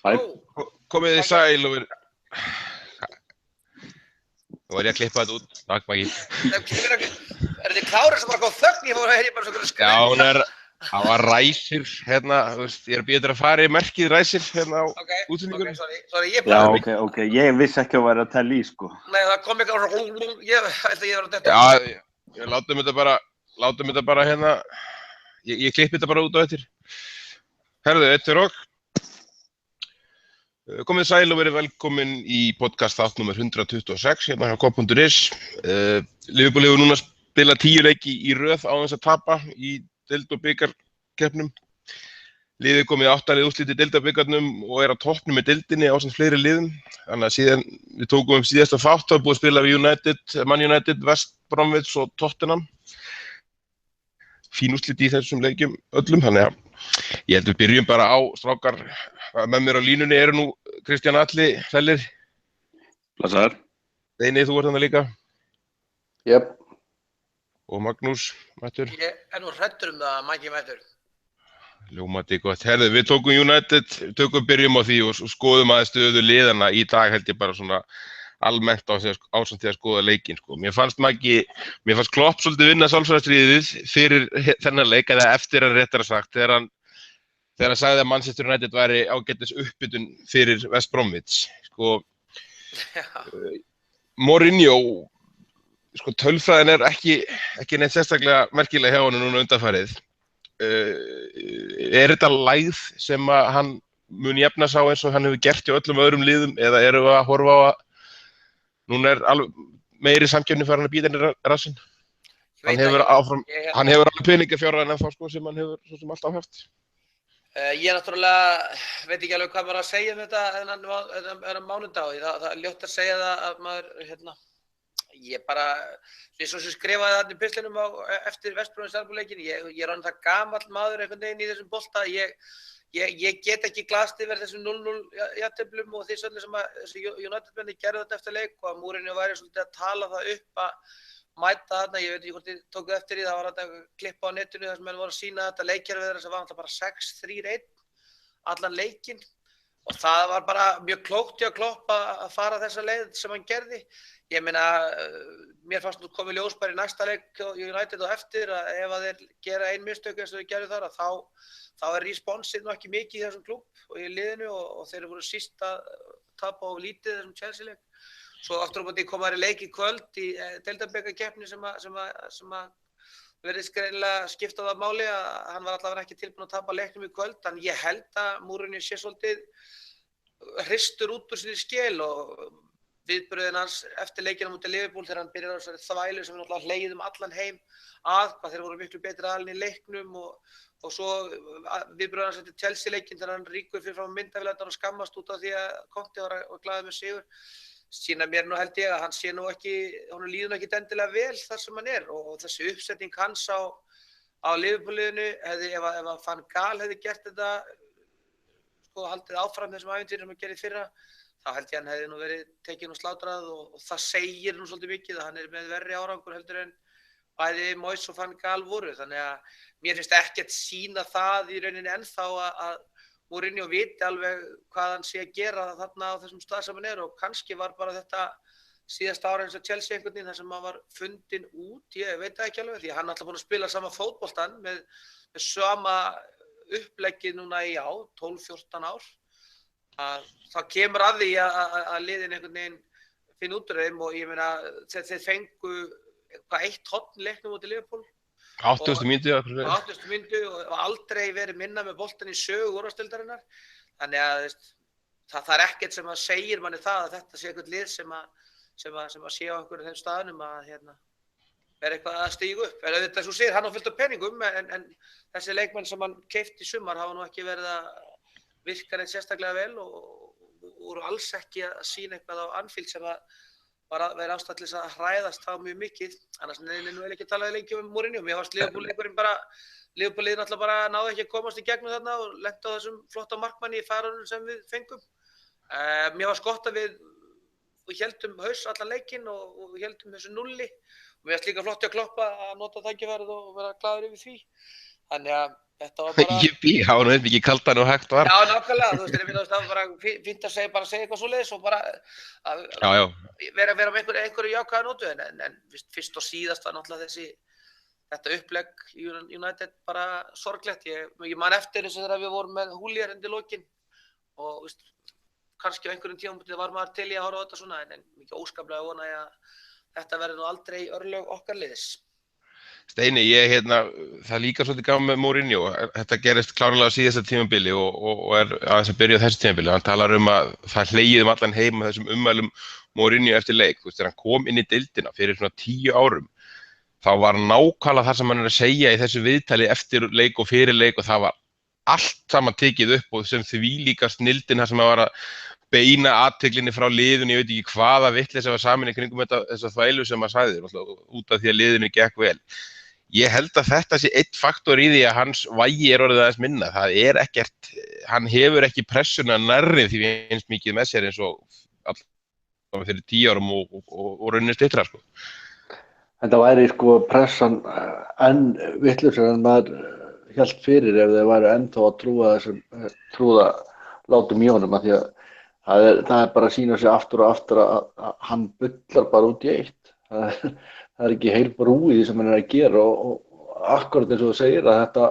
Komið þið sæl og Nú ég að klippa þetta út, takk Maggi. Þið klárir sem bara góð þögn, ég fór að heyra bara svona skrönd. Já, það var Ræsir, hérna, þú veist, ég býður að fara í merkið Ræsir, hérna á útsendingunni. Sorry, ég Já, bara... ok, ég vissi ekki að vera að tella í, sko. Nei, það kom eitthvað svona... Ég held að ég var að detta. Já, látum þetta bara hérna, ég klippi þetta bara út á eftir. Herðu, eftir og. Komið sæl og verið velkomin í podcast þátt nummer 126 hérna hjá Kopp.is. Liverpool hefur núna spilað 10 leiki í röð á þess að tapa í deild- og bikarkeppnum. Liðið komið 8 lið úrslit í deild- og bikarnum og er á toppnum með deildinni ásamt fleiri liðum. Þannig að síðan við tókum síðasta þátt þá búið að spila við Man United, West Bromwich og Tottenham. Fín úrslit í þessum leikjum öllum, þannig að ég held við byrjum bara á strákar. Með mér á línunni eru nú Kristján Atli, Sellir. Blessaður. Steini, þú ert þarna líka. Jep. Og Magnús, mættur. Ég er nú hræddur það að Maggi mættur. Ljómandi gott. Herðu, við tókum United, byrjum á því og skoðum aðeins stöðu liðana í dag held ég bara svona almennt ásamt því að skoða leikinn, sko. Mér fannst Klopp svolítið vinna sálfræðistríðið fyrir þennan leik, eða eftir hann réttara sagt, þegar hann sagði að Manchester United væri ágætis uppbytun fyrir West Bromwich. Sko, Mourinho, sko, tölfræðin er ekki neitt sérstaklega merkilega hjá honum núna undanfarið. Er þetta lægð sem að hann mun jafna sá eins og hann hefur gert í öllum öðrum liðum, eða erum við að horfa á að núna er meiri samkeppni fyrir hann að býta henni rassinn? Hann hefur alveg peningafjárhæðina ennþá, sko, sem hann hefur svo sem alltaf haft. Ég náttúrulega veit ekki alveg hvað maður að segja um þetta þennan mánudag. Það er ljótt að segja það að maður, ég bara, svo sem skrifaði þarna í pistlinum eftir West Bromwich Albion-leikinn, ég er orðinn það gamall maður einhvern veginn í þessum bolta. Ég get ekki glaðst yfir þessum 0-0 jafnteflum og því svolítið sem að þessi United-menni gerðu þetta eftir leik og að Mourinho væri svolítið að tala það upp að mæta þarna. Ég veit ekki hvort þið tókuð eftir því, það var þetta klippa á netinu þar sem menn voru að sýna þetta leikkerfi þeirra sem var alltaf bara 6-3-1 allan leikinn og það var bara mjög klókt hjá Klopp að fara þessa leið sem hann gerði. Ég meina, mér fannst nú komið ljós bara í næsta leik United og eftir að ef að þeir gera ein mistök eins og þeir gerðu þar að þá er responsið nú ekki mikið í þessum klúbb og í liðinu og þeir voru síst að tapa á lítið þessum Chelsea-leik. Svo aftur á móti koma þeir í leik í kvöld í deildabikarkeppni sem að verðist greinilega skipta það máli að hann var allavega ekki tilbúinn að tapa leiknum í kvöld. En ég held að Mourinho sé svolítið hristur út úr sinni skel og viðbröðin hans eftir leikina mútið Liverpool þegar hann byrjar á þessari þvælu sem við náttúrulega hlegðum allan heim hvað þeir voru miklu betri aðalinn í leiknum og svo viðbröðin hans eftir Chelsea-leikinn þegar hann ríkur fyrir fram myndavélarnar og skammast út af því að Conte var glaður með sigur. Sýna mér nú held ég að hann sé nú ekki, honum líður nú ekki endilega vel þar sem hann er og þessi uppsetning hans á Liverpool-liðinu ef að Van Gaal hefði gert þetta sko haldið áfram þessum ævintýrum sem hann gerði í fyrra þá held ég að hann hefði nú verið tekinn og slátrað og það segir nú svolítið mikið að hann er með verri árangur heldur en bæði Moyes og Van Gaal voru. Þannig að mér finnst ekkert sýna það í rauninni ennþá að Mourinho viti alveg hvað hann sé að gera þarna á þessum stað sem hann er og kannski var bara þetta síðasta ára eins og Chelsea einhvern veginn þar sem hann var fundinn út, ég veit það ekki alveg því að hann er alltaf búinn að spila sama fótboltann með sama uppleggið núna í 12-14 ár. Það kemur að því að liðin einhvern veginn finna út úr þeim og ég meina þeir fengu eitt horn leiknum út í Liverpool 80. mínútu og aldrei verið minna með boltan í sögu úrvalsdeildarinnar. Þannig að það er ekkert sem að segir manni það að þetta sé eitthvað lið sem að sé á einhverjum þeim staðnum að er eitthvað að stíga upp. En þetta svo segir hann á fullt af peningum en þessi leikmenn sem hann keypti í sumar hafa nú ekki verið að virka neitt sérstaklega vel og voru alls ekki að sýna eitthvað á Anfield sem að bara verið ástæða til þess að hræðast það mjög mikið. Annars nú ekki að tala lengi um Mourinho. Mér fannst Liverpool-leikurinn bara, Liverpool-liðin alltaf bara náði ekki að komast í gegnum þarna og lenti á þessum flotta markmanni í færunum sem við fengum. Mér fannst gott að við héldum haus allan leikinn og við héldum þessu nulli. Og mér fannst líka flott að Kloppa að nota tækifærið og vera glaður yfir því. Þannig að Þetta var bara... Jippi, það var nú eitthvað ekki kaldan og hægt var. Já, nákvæmlega, þú veist, það var bara fínt að segja eitthvað svoleiðis og bara Já. vera með einhverju jákvæða nótu, en fyrst og síðast var náttúrulega þetta upplegg í United bara sorglegt. Ég man eftir þessu þegar við vorum með Húlíar undir lokin og veist, kannski á einhverjum tímapunkti var maður til í að horfa á þetta svona, en mikið óskaplega vona ég að þetta verði nú aldrei örlög okkar liðs. Steini, það líka svolítið gaman með Mourinho. Þetta gerist klárlega á síðasta tímabili og er aðeins að byrja á þessu tímabili. Hann talar að það hlegið allan heim með þessum ummælum Mourinho eftir leik. Þú veist, þegar hann kom inn í deildina fyrir svona 10 árum, þá var nákvæmlega það sem hann er að segja í þessu viðtali eftir leik og fyrir leik og það var allt saman tekið upp og sem þvílíka snilldin það sem að var að beina athyglinni frá liðinu, ég veit ekki hvaða vitleysa var saman í kringum þessa þvælu sem maður sagði, út af því að liðinu gekk vel. Ég held að þetta sé einn faktor í því að hans vægi er orðið aðeins minna. Það er ekkert, hann hefur ekki pressuna nærrið því eins mikið með sér eins og allavega fyrir 10 árum og rauninni styttra, sko. Þetta væri sko pressan enn vitlausari en maður hélt fyrir ef þeir væru ennþá að trúða látum í honum, af því að það er bara að sýna sig aftur og aftur að hann bullar bara út í eitt. Það er ekki heil brú í því sem hann er að gera og akkurat eins og þú segir að þetta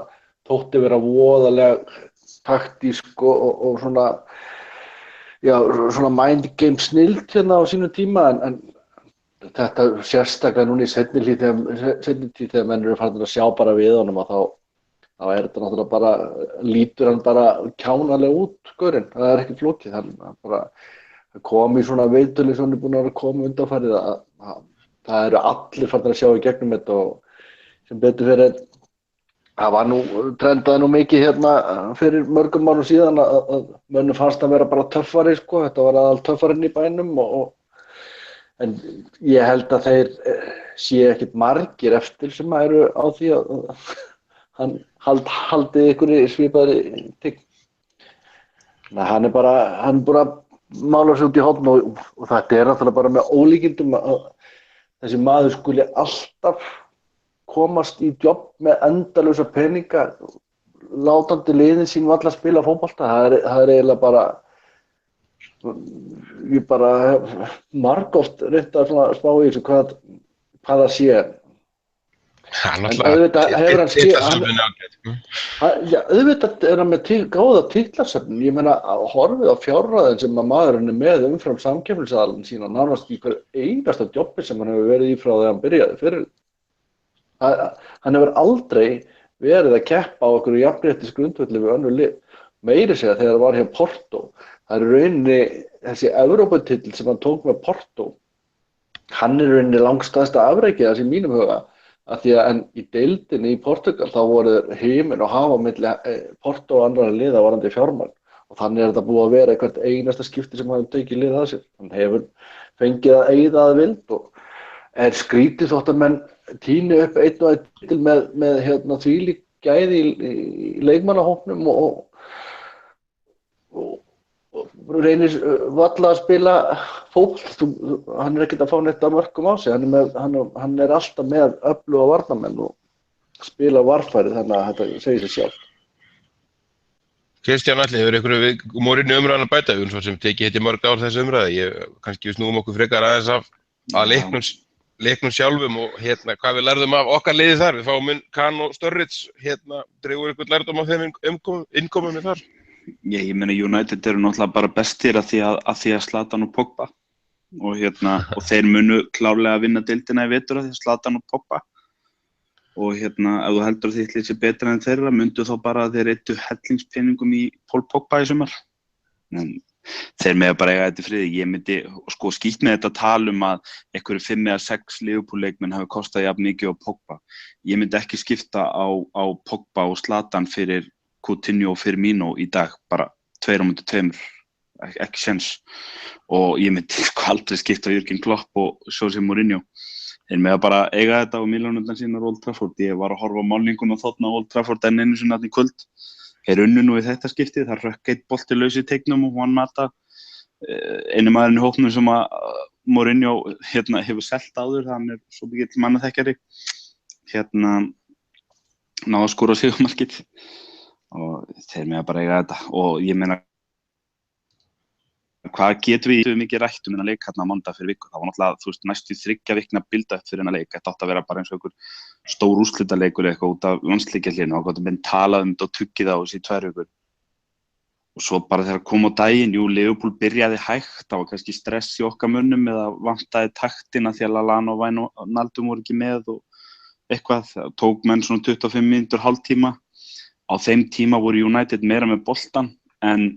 þótti vera voðalega taktísk og svona, já, svona mind game snilld hérna á sínum tíma en þetta sérstaklega núna í seinni tíð þegar menn eru farin að sjá bara við honum og þá er þetta náttúrulega bara, lítur hann bara kjánalega út, gaurinn. Það er ekki flókið, hann bara kom í svona viðtölu sem hann er búinn að koma undanfarið að það eru allir farin að sjá í gegnum þetta og sem betur fyrir það trendaði nú mikið hérna fyrir mörgum árum síðan að mönnum fannst að vera bara töffari, sko, þetta var aðal töffarinn í bænum en ég held að þeir séu ekkert margir eftir sem eru á því að hann haldi ykkur í svipaðri tign. Hann er bara að mála sig út í horn og þetta er náttúrulega bara með ólíkindum að þessi maður skuli alltaf komast í jobb með endalausa peninga, látandi liðin sín varla að spila fótbolta. Það er eiginlega bara, ég bara margoft reynt að spá í þessu hvað það sé. Auðvitað er hann með góða titlasöfn. Ég meina, horfið á fjárræðin sem að maðurinn er með umfram samkeppnisaðilinn sína nánast í hver einasta jobbi sem hann hefur verið í frá þegar hann byrjaði fyrir. Hann hefur aldrei verið að keppa á einhverju jafnréttisgrundvelli við önnur lið. Meira segja þegar hann var hjá Porto. Það er í rauninni þessi Evróputill sem hann tók með Porto. Hann er í rauninni langstæðsta afrekið þess í mínum huga. Af því að í deildinni í Portugal þá voru himinn og hafa milli Porto og annarra liða varðandi fjármagn og þannig er þetta búið að vera hvert einasta skipti sem hann tekið lið að sér. Hann hefur fengið að eyða að vild og er skrítið þótt að menn tíni upp einn og einn titil með þvílík gæði í leikmannahópnum og reynir varla að spila fótbolta. Hann er ekkert að fá neitt af mörkum á sig. Hann er alltaf með öfluga varnarmenn og spila varfæri, þannig að þetta segir sig sjálf. Kristján Atli, hefur einhverju Mourinho umræðan að bæta svo sem tekið þetta í mörg ár þessu umræðu? Kannski við snúum okkur frekar aðeins að leiknum sjálfum og hvað við lærðum af okkar liði þar. Við fáum Kahn og Sturridge, dregur ykkur lærdóm af þeim innkomum við þar? Ég meina United eru náttúrulega bara bestir að því að Zlatan og Pogba og þeir munu klárlega að vinna deildina í vetur að því að Zlatan og Pogba og ef þú heldur að þitt lið sé betra en þeirra myndu þá bara að þeir eittu hellingspeningum í Paul Pogba í sumar. En þeir mega bara eiga þetta í friði. Ég myndi sko skýtt með þetta tal að einhverju 5 eða 6 Liverpool-leikmenn hafi kostað jafn mikið á Pogba. Ég myndi ekki skipta á Pogba og Zlatan fyrir Coutinho og Firmino í dag, bara 2-2, ekki séns. Og ég myndi aldrei skipta á Jürgen Klopp og Jose Mourinho. Þeir mega bara eiga þetta á miljónundan sínar Old Trafford. Ég var að horfa á málninguna þarna á Old Trafford enn einu sinni í kvöld. Þeir unnu nú í þetta skiptið, það rökk eitt bolti laus í teignum og Juan Mata, einu maðurinn í hópnum sem að Mourinho hefur selt áður, hann er svo mikill mannaþekkjari. náðu að skora sigurmarkið og þeir mega bara eiga þetta og ég meina hvað getum við mikið rætt þennan leik hérna á mánudag fyrir viku, það var náttúrulega, þú veist, næstu 3 vikna build up fyrir þennan leik, þetta átti að vera bara eins og einhver stór úrslitaleikur eitthvað út af landsleikjahlinu og gott að talað þetta og tuggið á þessi 2 vikur og svo bara þegar kom á daginn, Liverpool byrjaði hægt, það var kannski stress í okkar mönnum eða vantaði taktina því að Lallana og Wijnaldum voru ekki með og eitthvað, það tók menn svona 25 mínútur, hálftíma, á þeim tíma voru United meira með boltan en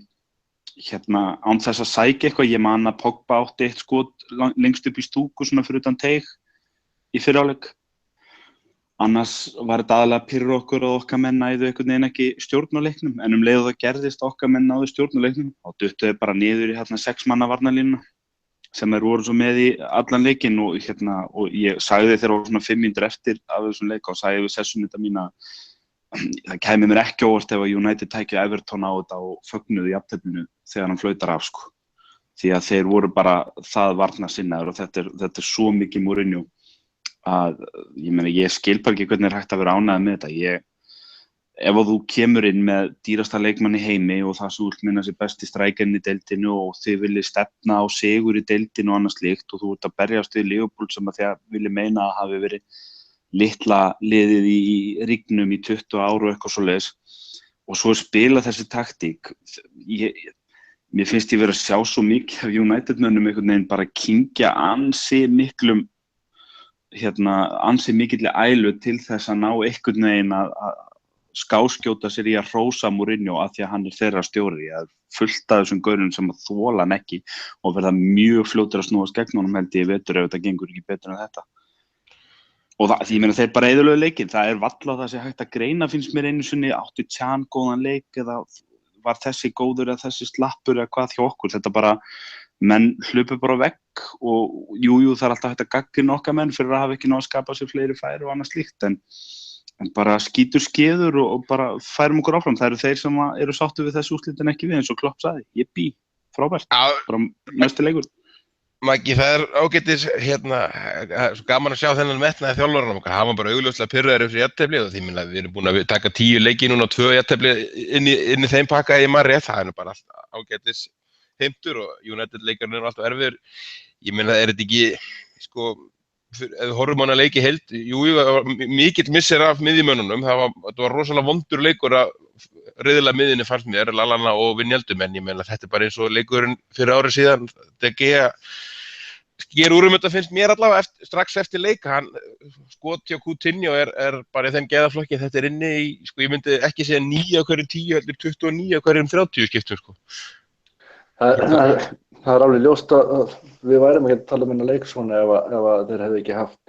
án þess að sækja eitthvað, ég man að Pogba átti eitt skot lengst upp í stúku svona fyrir utan teig í fyrri hálfleik. Annars var þetta aðalega pirra okkur og okkar menn næðu einhvern veginn ekki stjórn á leiknum, en leið og það gerðist okkar menn náðu stjórn á leiknum, þá duttu þeir bara niður í 6 manna varnarlínuna sem þeir voru svo með í allan leikinn og ég sagði þegar voru svona 5 mínútur eftir af þessum leik og sagði við sessunita mína það kæmi mér ekki óvart ef að United tækju Everton á þetta og fögnuðu í jafnteflinu þegar hann flautar af sko. Því að þeir voru bara það varnarsinnaður og þetta er svo mikið Mourinho að ég meina ég skil bara ekki hvernig hægt að vera ánægður með þetta. Ef þú kemur inn með dýrasta leikmann í heimi og það sem þú minna sér besti strækjarinn í deildinu og þið viljið stefna á sigur í deildinu og annað slíkt og þú ert að berjast við Liverpool sem að þið viljið meina að hafi verið litla liðið í ríknum í 20 ár og eitthvað svoleiðis og svo spila þessi taktík mér finnst ég verið að sjá svo mikið af United-mönnum einhvern veginn bara kyngja ansi mikilli ælu til þess að ná einhvern veginn að skáskjóta sér í að hrósa Mourinho af því að hann er þeirra stjóri að fullt af þessum gaurum sem að þola hann ekki og verða mjög fljótir að snúast gegn honum held ég í vetur ef þetta gengur ekki betur en þetta. Og ég meina þeir bara eyðilögðu leikinn, það er varla það sem hægt að greina finnst mér einu sinni átti Can góðan leik eða var þessi góður eða þessi slappur eða hvað hjá okkur, þetta bara menn hlupu bara vekk og jú það er alltaf hægt að gagnrýna okkar menn fyrir að hafa ekki náð að skapa sér fleiri færi og annað slíkt en bara skítur skeður og bara færum okkur áfram, það eru þeir sem eru sáttu við þessu úrslit en ekki við eins og Klopp sagði, frábært, bara næsti leikur. Maggi, það er ágætis svo gaman að sjá þennan metnaði þjálfarann okkar, hann var bara augljóslega pirraður yfir jafntefli og því minna við erum búin að taka 10 leiki núna og 2 jafntefli inn í þeim pakka ég maður rétt, það er nú bara allt ágætis heimtur og United leikarinn er alltaf erfiður, ég minna er þetta ekki sko, ef við horfum á hana leiki heild, mikill missir af miðjumönnunum, þetta var rosalega vondur leikur að riðilega miðjunni fannst mér, Lallana og Wijnaldum en ég meina þetta er bara eins og leikurinn fyrir árið síðan, þetta sker úr þetta finnst mér allavega strax eftir leik, hann skot hjá Coutinho er bara í þeim geðaflokki, þetta er inni í, sko ég myndi ekki segja 9 af hverjum 10, heldur 29 af hverjum 30 skiptum sko. Það er alveg ljóst að við værum ekki að tala um hennar leik svona ef þeir hefði ekki haft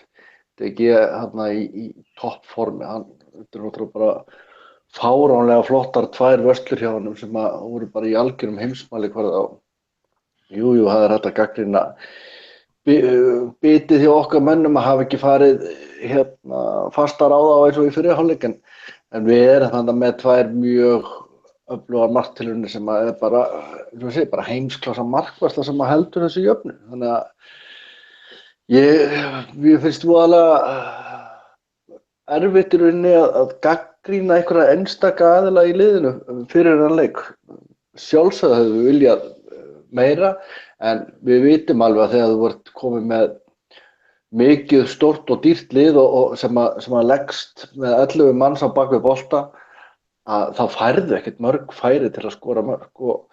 DG hérna í toppformi, þetta er náttúrulega bara fáránlega flottar 2 vörslur hjá honum sem voru bara í algjörum heimsmæli hvað á. Jú, það er hægt að gagnrýna bitið hjá okkar mönnum að hafa ekki farið fastar á það eins og í fyrri hálfleik en við erum þannig með 2 mjög öflugar marktilraunir sem er bara, bara heimsklassa markvarsla sem heldur þessu jöfnu. Þannig að mér finnst voðalega erfitt í rauninni að gagnrýna einhverja einstaka aðila í liðinu fyrir þennan leik. Sjálfsögðu hefðu við viljað meira en við vitum alveg að þegar þú ert komið með mikið stórt og dýrt lið og sem að leggst með 11 manns á bak við bolta að þá færðu ekkert mörg færi til að skora mörg og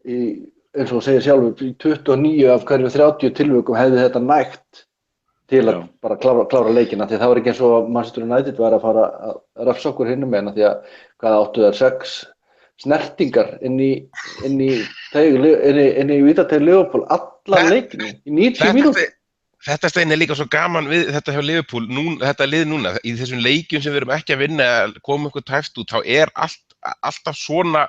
eins og þú segir sjálfur í 29 af hverju 30 tilvikum hefði þetta nægt til að bara klára leikina því það var ekki eins og Manchester United var að fara að refsa okkur hinum megin því að hvað áttu þær 6 snertingar inn í vítateig Liverpool allan leikinu í 90 mínútur. Þetta Steinn líka svo gaman við þetta hjá Liverpool, þetta lið núna, í þessum leikjum sem við erum ekki að vinna að koma eitthvað tæft út, þá alltaf svona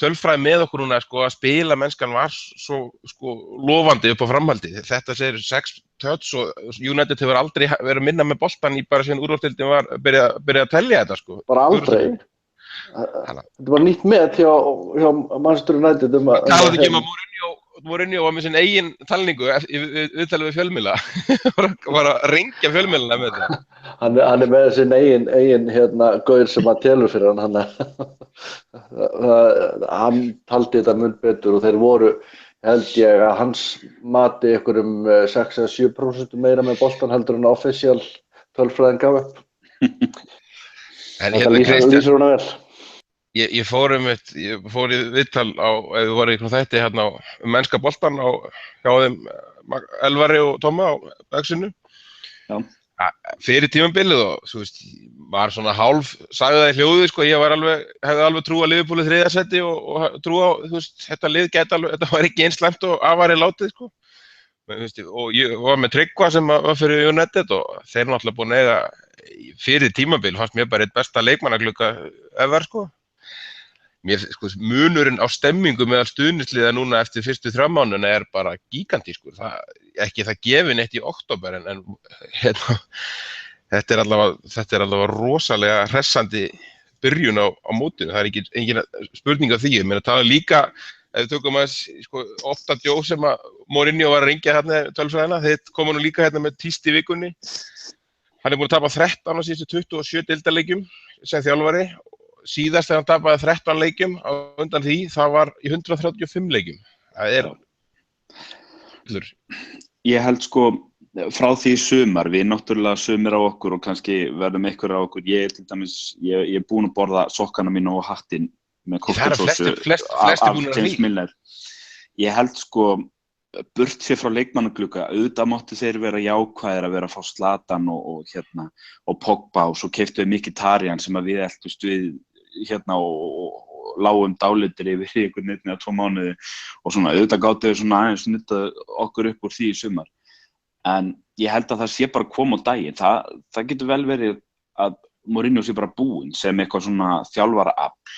tölfræði með okkur núna sko, að spila mennskan var svo sko, lofandi upp á framhaldi. Þetta segir 6 touch og United hefur aldrei verið að minna með boltan í bara síðan úrvalsdeildin var byrjað að telja þetta. Sko. Bara aldrei. Þetta var nýtt með hjá Manchester United. Talaðu ekki að Mourinho Mourinho var með sin eigin talningu viðtalið við fjölmiðla var að rengja fjölmiðlana með þetta. Hann með sin eigin gaur sem að telur fyrir hann hann taldi þetta mun betur og þeir voru held ég að hans mati ykkur 6-7% meira með boltan heldur en official tölfræðin gaf upp. Þetta lýsir hana vel. Ég fór í viðtal ef við vorum í þætti hérna mennska boltan hjá þeim Elvari og Tomma á Exinu. Já. Fyrir tímabilið og þú veist, var svona hálf sagði það í hljóði sko, ég hefði alveg trú að Liverpool í 3. sæti og trú á, þú veist, þetta lið gæti alveg, þetta var ekki eins slæmt og afari látið sko. Og ég var með Tryggva sem var fyrir United og þeir náttúrulega búin að eiga fyrir tímabil, fannst mér bara eitt besta leikmannaglugga ever sko. Mér, sko, munurinn á stemmingu meðal stuðningsliða núna eftir fyrstu 3 mánuðina bara gigantískur. Ekki það gefið neitt í október en hérna, þetta allavega rosalega hressandi byrjun á mótinu. Það engin spurning af því. Ég meina tala líka, ef við tökum aðeins sko, ofta Joe sem að Mourinho var að ringja hérna tölfræðina, þeir koma nú líka hérna með tíst í vikunni. Hann búinn að tapa 13 á síðustu 27 deildarleikjum sem þjálfari. Síðast þegar hann tapaði 13 leikjum á undan því, það var í 135 leikjum. Það Ég held sko frá því sumar, við náttúrulega sumir á okkur og kannski verðum ykkur á okkur. Ég til dæmis, ég er búinn að borða sokkana mínu og hattinn með kókosósu af James Milner. Ég held sko burt sér frá leikmannaglugga, auðvitað máttu þeir vera jákvæðir að vera að fá Zlatan og Pogba og svo keyptu við Mkhitaryan sem að við eltust við og lágum dálitir yfir einhvern 1 eða 2 mánuði og svona auðvitað gátu við svona aðeins nutta okkur upp úr því í sumar. En ég held að það sé bara koma á daginn. Það getur vel verið að Mourinho sé bara búinn sem eitthvað svona þjálfaraafl.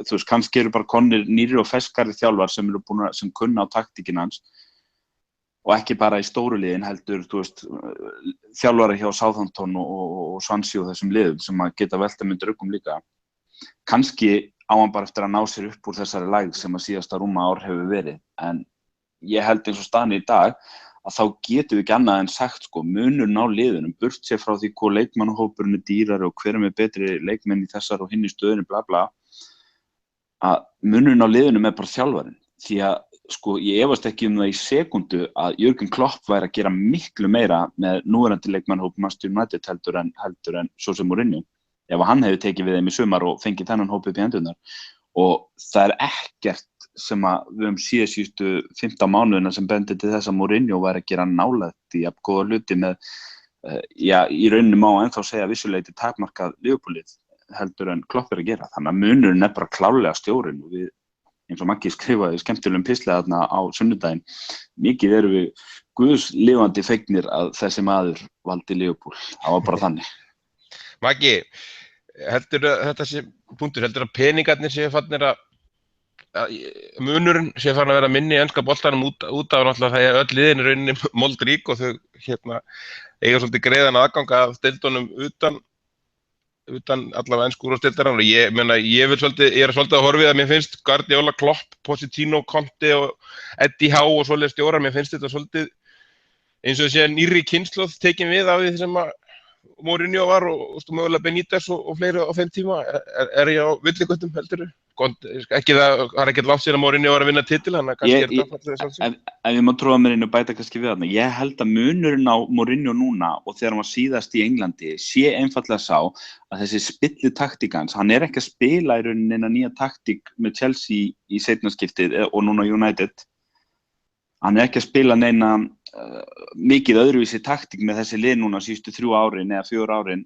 Þú veist, kannski eru bara komnir nýrri og ferskari þjálfar sem kunna á taktíkin hans og ekki bara í stóru liðin heldur, þú veist, þjálfara hjá Southampton og Swansea og þessum liðum sem að geta velta með dröggum líka. Kannski á hann bara eftir að ná sér upp úr þessari lægð sem að síðasta rúma ár hefur verið. En ég held eins og staðan í dag að þá getum við ekki annað en sagt sko munurinn á liðunum, burt sér frá því hvað leikmannahópurinn er dýrari og hver með betri leikmenn í þessar og hinn í stöðunni bla bla, að munurinn á liðunum bara þjálfarinn. Því að sko ég efast ekki það í sekundu að Jürgen Klopp væri að gera miklu meira með núverandi leikmannahóp Manchester United heldur en svo sem Mourinho. Ef hann hefði tekið við þeim í sumar og fengið þennan hóp upp í hendurnar. Og það ekkert sem að við höfum síðustu 15 mánuðina sem bendir til þess að Mourinho væri að gera nálægt í jafn góða hluti með, í rauninni má ennþá segja vissuleyti takmarkað Liverpoolið heldur en Klopp er að gera. Þannig að munurinn bara klárlega stjórinn og við, eins og Maggi skrifaði skemmtilegum pistli þarna á sunnudaginn, mikið erum við guðs lifandi fegnir að þessi maður valdi Liverpool. Það var bara þannig. Maggi, heldur þetta sé punktur, heldur að peningarnir séu farnir að munurinn sé farin að vera minni í enska boltanum út af náttúrulega það öll liðin í rauninni moldrík og þau eiga svolítið greiðan aðgang að deildunum utan allavega ensku úrvalsdeildarinnar og ég meina ég er svolítið að horfið að mér finnst Guardiola, Klopp, Pochettino, Conte og Eddie Howe og svoleiðis stjórar, mér finnst þetta svolítið eins og þessi nýrri kynslóð tekin við af því sem að Mourinho var og mögulega Benítez og fleiri á þeim tíma. Er ég á villigötum heldur? Ekki það er ekki langt síðan að Mourinho var að vinna titil, þannig að kannski þetta fallið sjálfsög. Ef ég má trúa mér inn og bæta kannski við þarna, ég held að munurinn á Mourinho núna og þegar hann var síðast í Englandi sé einfaldlega sá að þessi spilli taktíkans, hann er ekki að spila í rauninni eina nýja taktík með Chelsea í seinna skiptið og núna United. Hann er ekki að spila neina mikið öðruvísi taktík með þessi lið núna síðustu 3 árin eða 4 árin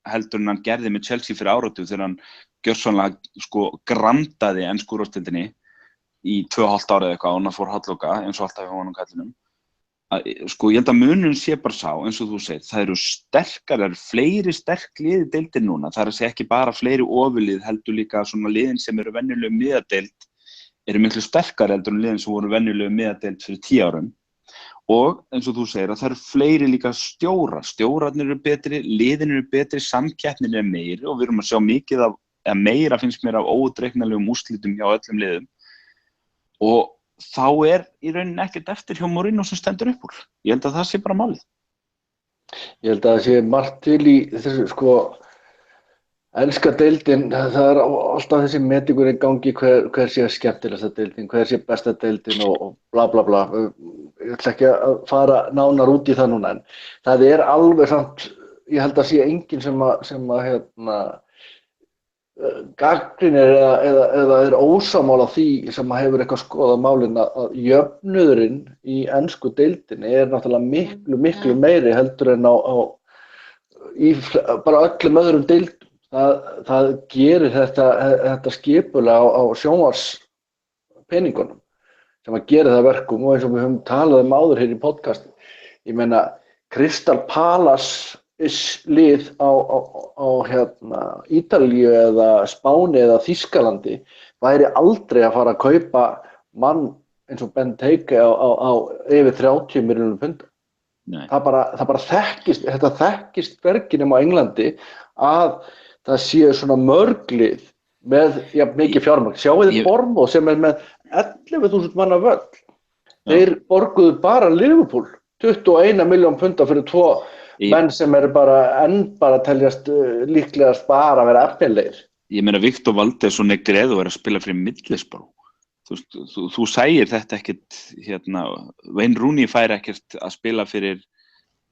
heldur en hann gerði með Chelsea fyrir áratug þegar hann gjörsamlega sko grandaði ensku úrvalsdeildinni í 2,5 ára eða eitthvað og hann fór hallloka eins og alltaf hjá honum kallinum. Sko ég held að munurinn sé bara sá eins og þú segir, það eru fleiri sterk lið í deildin núna, það er að segja ekki bara fleiri ofurlið heldur líka svona liðin sem eru venjulega miðadeild eru miklu sterkari heldur en liðin sem voru venjulega miðadeild fyrir 10 árum. Og eins og þú segir að það eru fleiri líka stjórarnir eru betri, liðin eru betri, samkeppnin er meiri og við erum að sjá mikið af, eða meira finnst mér af óútreiknanlegum úrslitum hjá öllum liðum. Og þá í rauninni ekkert eftir hjá Mourinho sem stendur upp úr. Ég held að það sé bara málið. Ég held að það sé margt til í þessu, sko, enska deildin, það alltaf þessi metingur í gangi hver sé skemmtilegasta deildin, hver sé besta deildin og bla bla bla. Ég ætla ekki að fara nánar út í það núna, en það alveg samt, ég held að sé enginn sem gagnrýnir eða ósammála því sem hefur eitthvað skoðað málin að jöfnuðurinn í ensku deildinni náttúrulega miklu meiri heldur en í bara öllum öðrum deildum. Það gerir þetta skipulag á sjónvarpspeningunum sem að gera það verkum, og eins og við höfum talað áður hér í podcasti. Ég meina, Crystal Palace lið á Ítalíu eða Spáni eða Þýskalandi væri aldrei að fara að kaupa mann eins og Benteke á yfir 30 milljónum punda. Það bara þekkist, þetta þekkist berginum á Englandi að það séu svona mörglið með mikið fjármagn. Sjáið þið Bournemouth sem með 11.000 manna völl. Þeir borguðu bara Liverpool 21 milljón punda fyrir 2 menn sem bara teljast líklegast bara að vera efnilegir. Ég meina Victor Valdes og Negredo að spila fyrir Middlesbrough. Þú sæir þetta ekkert, Wayne Rooney fær ekkert að spila fyrir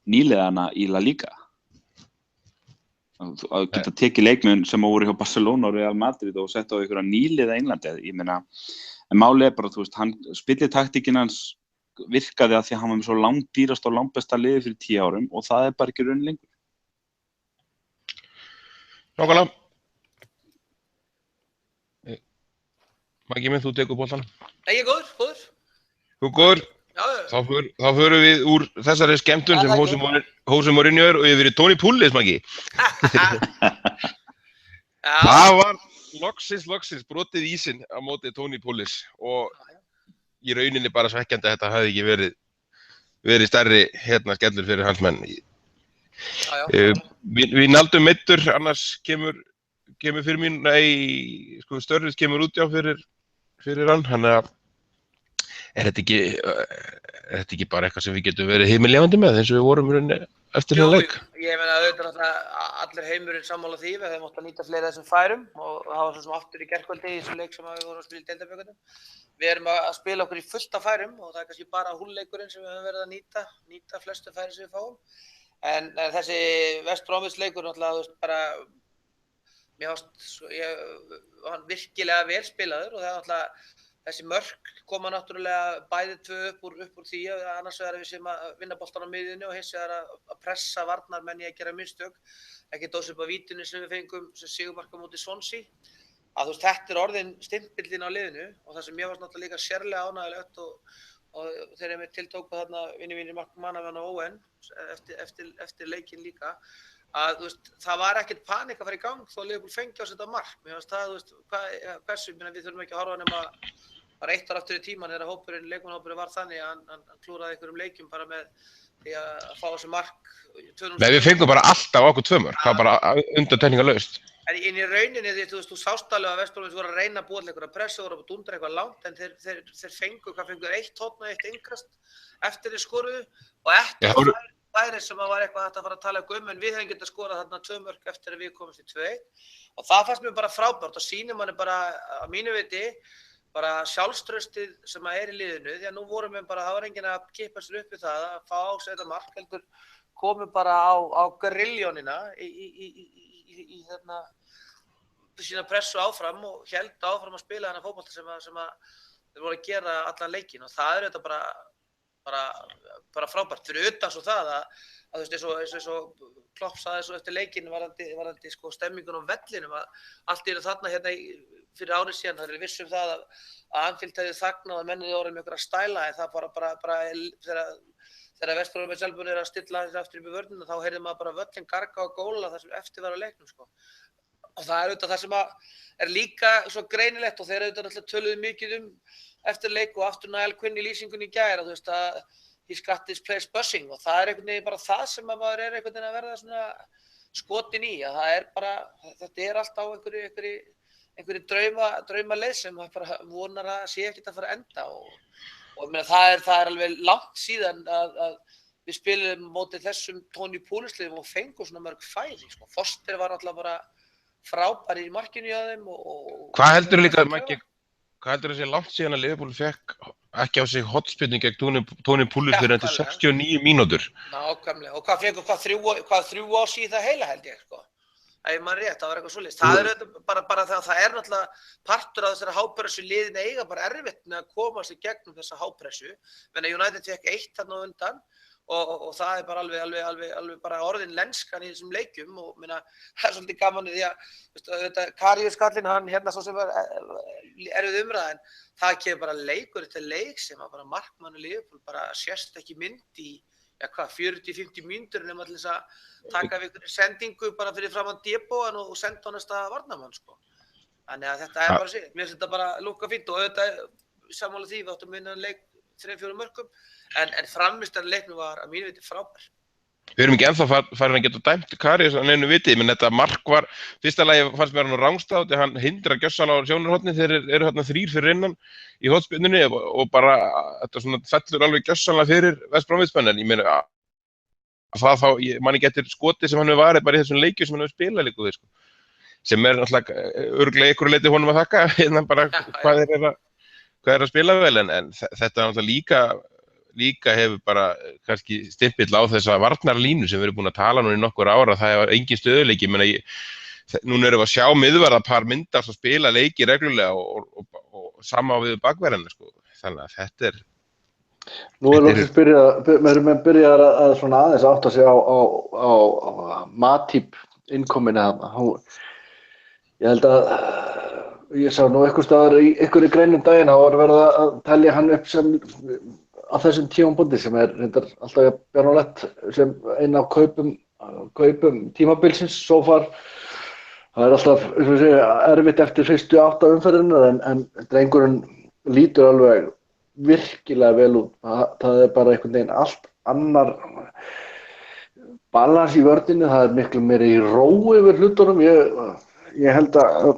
nýliðana í La Liga. Að geta tekið leikmenn sem voru hjá Barcelona og Real Madrid og sett á einhverja nýliða Englandi. Ég meina, en málið bara, spillitaktíkin hans virkaði að því að hann var með svo langdýrasta og langbesta liði fyrir 10 árum og það bara ekki raunin lengur. Nákvæmlega. Maggi minn, þú tekur boltann. Nei, ég er góður. Þú er góður? Já. Þá förum við úr þessari skemmtun sem Jose Mourinho og yfir í Tony Pulis, Maggi. Það var loksins brotið ísinn á móti Tony Pulis og í rauninni bara svekkjandi að þetta hafði ekki verið stærri skellur fyrir hans menn. Við naldum meiddur, annars kemur fyrir mín, Störris kemur út fyrir hann, þannig að þetta ekki bara eitthvað sem við getum verið himilefandi með eins og við vorum rauninni eftir hérna leik? Ég meina auðvitað allir heimurinn sammála því, við hefum átt að nýta fleiri af þessum færum og það var svo sem aftur í gærkvöldi í þessum leik sem við vorum að spila í deildabikarnum. Við erum að spila okkur í fullt af færum og það er kannski bara húlleikurinn sem við höfum verið að nýta flestu færi sem við fáum. En þessi West Bromwich leikur náttúrulega, mér fannst hann virkilega vel spilaður og það náttúrulega þessi mörk koma náttúrulega bæði 2 upp úr því að annars vegar við sem að vinna boltan á miðjunni og hins vegar að pressa varnarmenn í að gera mistök, ekki dósa upp á vítinu sem við fengum sem sigurmarka móti Swansea. Að þetta orðin stimpillinn á liðinu og það sem ég fannst náttúrulega líka sérlega ánægilegt og þegar ég tiltóku þarna vinni Mark Manavan og Owen eftir leikinn líka að það var ekkert panik að fara í gang þó Liverpool fengi á þetta mark. Mér fannst það, hversu, við þurfum ekki að horfa nema bara 1 ár aftur í tíman þegar leikmannahópurinn var þannig að hann klúraði einhverjum leikjum bara með því að fá þessi mark. Nei, við fengum bara alltaf okkur 2 mörk, það bara undantekningarlaust. En í rauninni, þú sást alveg að West Bromwich voru að reyna að búa til einhverja pressu, voru að dundra eitthvað langt, en þeir fengu 1 horn og 1 innkast eftir þeir skoruðu og eftir færi sem var eitthvað hægt að fara að tala en við hefum getað skorað þarna 2 mörk eftir að við komumst í 2-1 og það fannst mér bara frábært og sýnir manni bara að mínu viti bara sjálfstraustið sem að í liðinu því að nú vorum við bara, það var enginn að kippa sér upp við það að fá á sig þetta mark heldur komum bara á griljónina í sína pressu áfram og héldu áfram að spila þennan fótbolta sem að þeir voru að gera allan leikinn og það þetta bara frábært fyrir utan svo það að eins og Klopp sagði svo eftir leikinn varðandi stemmingun á vellinum að allt þarna fyrir árið síðan það vissum það að Anfield hefði þagnað að mennið orðið með ykkur að stæla en það bara þegar West Bromwich Albion að stilla aftur upp í vörnina þá heyrði maður bara völlin garga og góla það sem eftir var á leiknum og það auðvitað það sem líka svo greinilegt og þeir auðvitað alltaf töluðu mikið eftir leik og aftur Niall Quinn í lýsingunni í gær að he's got this place buzzing og það einhvern veginn bara það sem maður einhvern veginn að verða svona skotin í að það bara þetta alltaf á einhverju draumaleið sem maður bara vonar að sé ekkert að fara að enda og meina, það er alveg langt síðan að við spilum mótið þessum Tony Pulis-liðum og fengum svona mörg færi, sko. Foster var alltaf bara frábær í markinu hjá þeim Hvað heldur líka, Maggi, hvað heldur þessi langt síðan að Liverpool fekk ekki á sig hotspinning gegn Tony Pulis fyrir eftir 69 mínútur? Nákvæmlega, og hvað fengur, hvað 3 ár síðan það heila held ég, sko. Ef maður rétt, það var eitthvað svoleiðis. Það er bara þegar það er náttúrulega partur af þessari hápressu liðin eiga bara erfitt með að koma sig gegnum þessa hápressu. Menn United fekk 1 þarna á undan og það er bara alveg bara orðin lenskan í þessum leikjum og minna, það er svolítið gaman því að þetta Karius kallinn, hann hérna svo sem var erfið umræðin, það kemur bara leikur eftir leik sem að bara markmannu Liverpool bara sést ekki mynd í 40-50 mínútur nema til þess að taka við einhverju sendingu bara fyrir framan depóan og senda á næsta varnarmann, sko. Þannig að þetta er bara sér. Mér finnst þetta bara lúka fínt og auðvitað sammála því við áttum að vinna leik 3-4 mörkum en frammistan leiknum var að mínu viti frábær. Við erum ekki ennþá farin að geta dæmt Karius að neinu viti, menn þetta mark var, fyrsta lagi fannst mér hann á rángstað, hann hindrar gjörsamlega á sjónarhorni þegar eru þarna 3 fyrir innan í hotspyrnunni og bara þetta svona fellur alveg gjörsamlega fyrir West Bromwich-menn, en ég meina það þá, ég man ekki eftir skoti sem hann hefur varið bara í þessum leikjum sem hann hefur spilað líka við, sko, sem náttúrulega örugglega einhverju leyti honum að þakka, hérna bara hvað er að spila vel, en þetta náttúrulega líka hefur bara kannski stimpill á þessa varnarlínu sem við erum búin að tala núna í nokkur ára, það var engin stöðuleiki, menna núna erum við að sjá miðvarðarpar myndast og spila leiki reglulega og sama á við bakverðina, sko, þannig að þetta er Nú er loksins byrjað að svona aðeins átta sig á Matip innkominu þarna. Ég held að ég sá nú einhvers staðar í einhverju greinum daginn, þá var verið að telja hann upp sem á þessum tímabundi sem er reyndar alltaf bjánulegt sem einn af kaupum tímabilsins so far. Það er alltaf erfitt eftir fyrstu 8 umferðina en drengurinn lítur alveg virkilega vel út. Það er bara einhvern veginn allt annar balans í vörninni, það er miklu meiri ró yfir hlutunum. Ég held að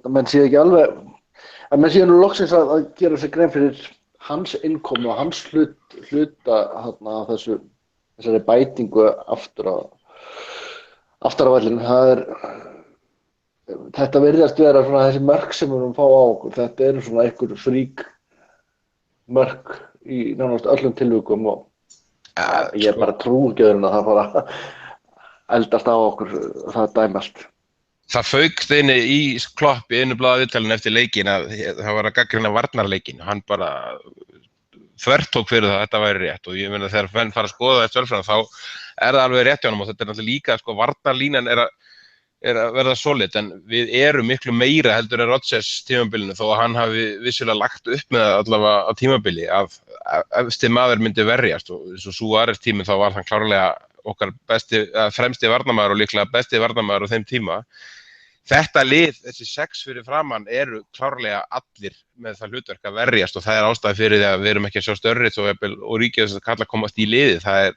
menn sé ekki alveg, að menn sé nú loksins að gera sér grein fyrir hans innkomu og hans hluta þarna á þessari bætingu aftur á vellinum. Þetta virðast vera svona þessi mörk sem við erum að fá á okkur, þetta eru svona einhver frík mörk í nánast öllum tilvikum og ég er bara trúgjöðurinn að það bara eldast á okkur það dæmast. Það faukst inni í Klopp í einu blaða viðtalinu eftir leikinn að það var að gagnrýna varnarleikinn. Hann bara þvertók fyrir það að þetta væri rétt og ég meina þegar menn fara að skoða þetta sjálfsfram þá er það alveg rétt hjá honum og þetta er náttúrulega líka, sko, varnarlínan er að verða solid en við erum miklu meira heldur en Rodgers tímabilinu þó að hann hafi vissulega lagt upp með allavega á tímabili að efsti maður myndi verjast og eins og Suárez tíminn þá var hann klárlega okkar fremsti varnarmaður og líklega besti varnarmaður á þeim tíma. Þetta lið, þessi 6 fyrir framann eru klárlega allir með það hlutverk að verjast og það er ástæði fyrir því að við erum ekki að sjá Sturridge og Ríkið þess að kalla komast í liðið. Það er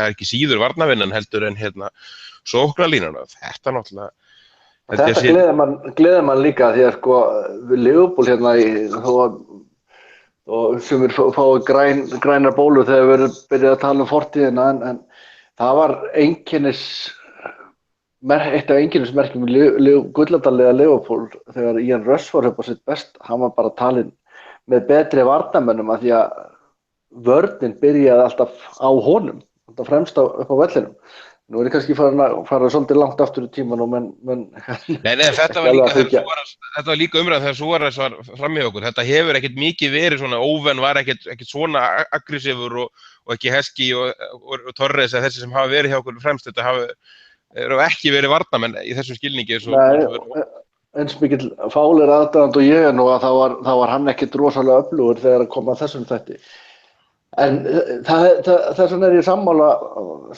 ekki síður varnarvinnan heldur en sóknarlínan. Þetta náttúrulega... Þetta gleður mann líka því að sko við Liverpool hérna og sem við fáum grænar bólu þegar við erum byrjað að tala um fortíðina en það var eitt af einkennismerkjum gulladaliða Liverpool þegar Ian Rush var upp á sitt best, hann var bara talinn með betri varnarmönnum af því að vörnin byrjaði alltaf á honum, alltaf fremst upp á vellinum. Nú er ég kannski fara svolítið langt aftur í tíman og menn... Nei, þetta var líka umræðan þegar Suárez var fram í okkur. Þetta hefur ekkert mikið verið svona, Óven var ekkert svona aggressífur og ekki Heskey og Torres eða þessi sem hafa verið hjá okkur fremst. Þetta eru ekki verið varnarmenn í þessum skilningi. Eins mikill fálir aðdáandi og ég nú að þá var hann ekkert rosalega öflugur þegar að koma að þessum þætti. En þess vegna er ég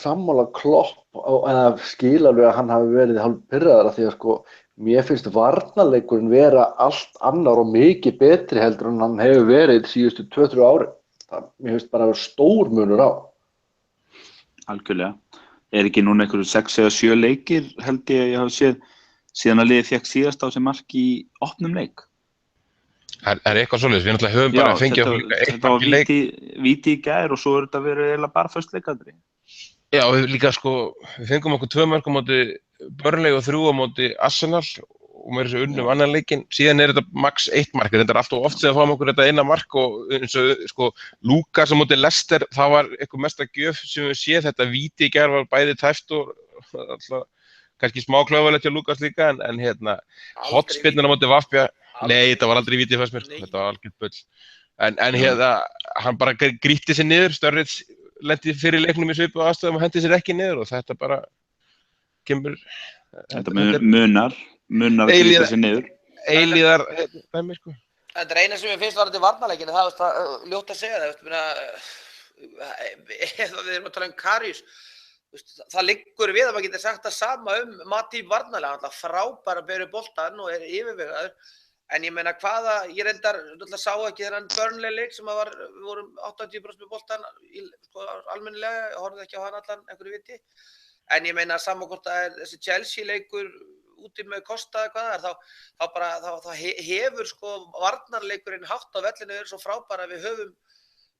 sammála Klopp eða skil alveg að hann hafi verið hálf pirraður af því að sko mér finnst varnarleikurinn vera allt annar og mikið betri heldur en hann hefur verið síðustu 2-3 ári. Mér finnst bara að vera stór munur á. Algjörlega. Er ekki núna einhverju 6 eða 7 leikir held ég hafa séð síðan að liðið fékk síðast á sig mark í opnum leik. Það er eitthvað svoleiðis, við náttúrulega höfum bara fengið okkur líka eitt þetta mark í leik. víti í gær og svo þetta verið eiginlega bara föst leikadri. Já, við líka við fengum okkur 2 mörk á móti Burnley og 3 á móti Arsenal og með þessu unnum annan leikinn. Síðan er þetta max 1 mark, þetta er alltaf oft sem að fáum okkur þetta eina mark og eins og Lucas á móti Leicester, það var eitthvað mesta gjöf sem við séð, þetta víti í gær var bæði tæft og alltaf kannski smá klauðalegt hjá Lucas líka en hotspinnan á móti Vafbja, nei, þetta var aldrei vítið fannst mér, þetta var algjört bull. En hann bara grýtti sér niður, Sturridge lenti fyrir leiknum í svipuðu aðstæðum og hendi sér ekki niður og þetta bara kemur... Þetta munar að grýta sér niður. Eilíðar dæmi, sko. Þetta er eina sem ég finnst varðandi varnarleikinu, það er ljótt að segja það, ef við erum að tala Karius, það liggur við að maður getur sagt það sama Matip varnarlega, hann er frábær að bera boltann og yfirvegaður, en ég meina ég reyndar sá ekki þennan Burnley-leik sem við vorum 80% með boltann almennilega, ég horfði ekki á hann allan einhverju viti, en ég meina saman hvort það þessi Chelsea-leikur úti með Costa eða hvað þá hefur varnarleikurinn hátt á vellinu verið svo frábær að við höfum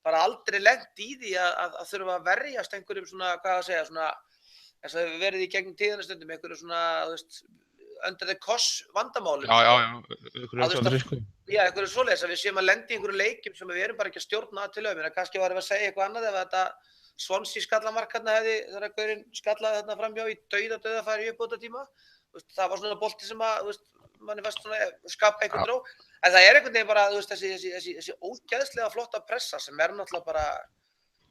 bara aldrei lent í því að þurfa að verjast einhverjum svona, hvað að segja, svona, eins og hefur verið í gegnum tíðina stundum, einhverjum svona, under the cosh vandamálum. Já, einhverjum svoleiðis að við séum að lenda í einhverjum leikjum sem við erum bara ekki að stjórna til lögum, en kannski varum við að segja eitthvað annað ef þetta Swansea skallamarkarna hefði þegar gaurinn skallaði þarna framhjá í dauða færi í uppbótartíma. Það var svona bolti sem að, manni fannst svona skapa einhvern dró. En það er einhvern veginn bara, þessi ógeðslega flotta pressa sem er náttúrulega bara,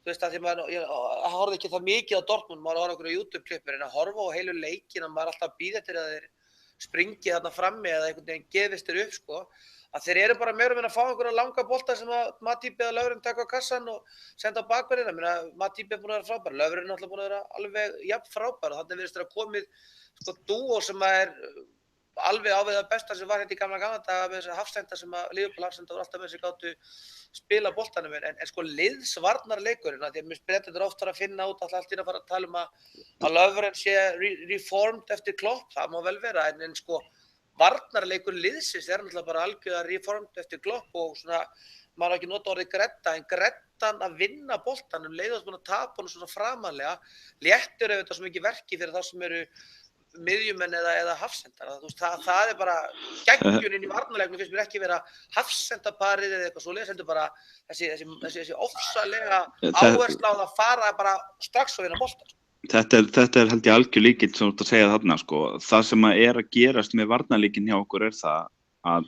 að því ég horfði ekki það mikið á Dortmund, maður horfði okkur á YouTube-klippur, en að horfa á heilu leikina, maður alltaf bíða eftir að þeir springi þarna frammi eða einhvern veginn gefist þér upp, að þeir eru bara meira að fá einhverja langa bolta sem að Matip eða Löfren taka á kassan og senda á bakverðina. Matip er búin að vera frábær, Löfren er náttúrulega búin að vera alveg jafn frábær og þannig virðist þeirra komið dúo sem er alveg á við það besta sem var hérna í gamla daga með þessar hafsenda sem að Liverpool hafsenda voru alltaf með þessi gátu spila boltanum en liðsvarnarleikurinn, því að mér spyrir þetta oft að finna út allt í að fara að tala að Löfren sé reformed eftir Klopp, það má vel vera, en varnarleikur liðsins náttúrulega bara algjörða reformed eftir Klopp og svona, maður ekki nota orðið gretta, en grettan að vinna boltanum, leiðast búin að tapa honum svona framanlega, léttur ef þetta svo mikið verki fyrir þá sem eru miðjumenn eða hafsendar. Það er bara geggjunin í varnarleiknum finnst mér ekki vera hafsendaparið eða eitthvað svoleiðis, heldur bara þessi ofsalega áhersla á að fara bara strax og vinna bolta. Þetta er held ég algjör líkill sem þú ert að segja þarna, Það sem er að gerast með varnarleikin hjá okkur er það að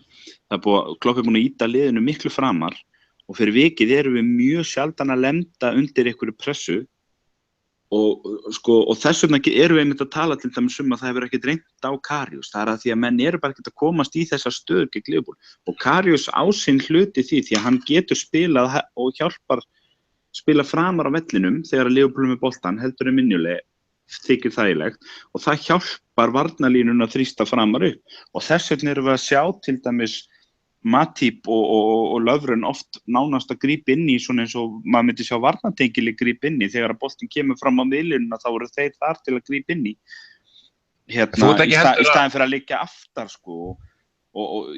Klopp er búin að ýta liðinu miklu framar og fyrir vikið erum við mjög sjaldan að lenda undir einhverju pressu og þess vegna erum við einmitt að tala til dæmis að það hefur ekkert reynt á Karius. Það er að því að menn eru bara ekkert að komast í þessar stöður gegn Liverpool og Karius á sinn hluti því að hann getur spilað og hjálpar spila framar á vellinum þegar Liverpool með boltan heldur minjuleg þykir þægilegt og það hjálpar varnarlínuna að þrýsta framar upp og þess vegna erum við að sjá til dæmis Matip og Löfren oft nánast að grípa inn í svona eins og maður myndi sjá varnartengili grípa inn í þegar að boltin kemur fram á miðlununa þá eru þeir þar til að grípa inn í í staðinn fyrir að liggja aftar og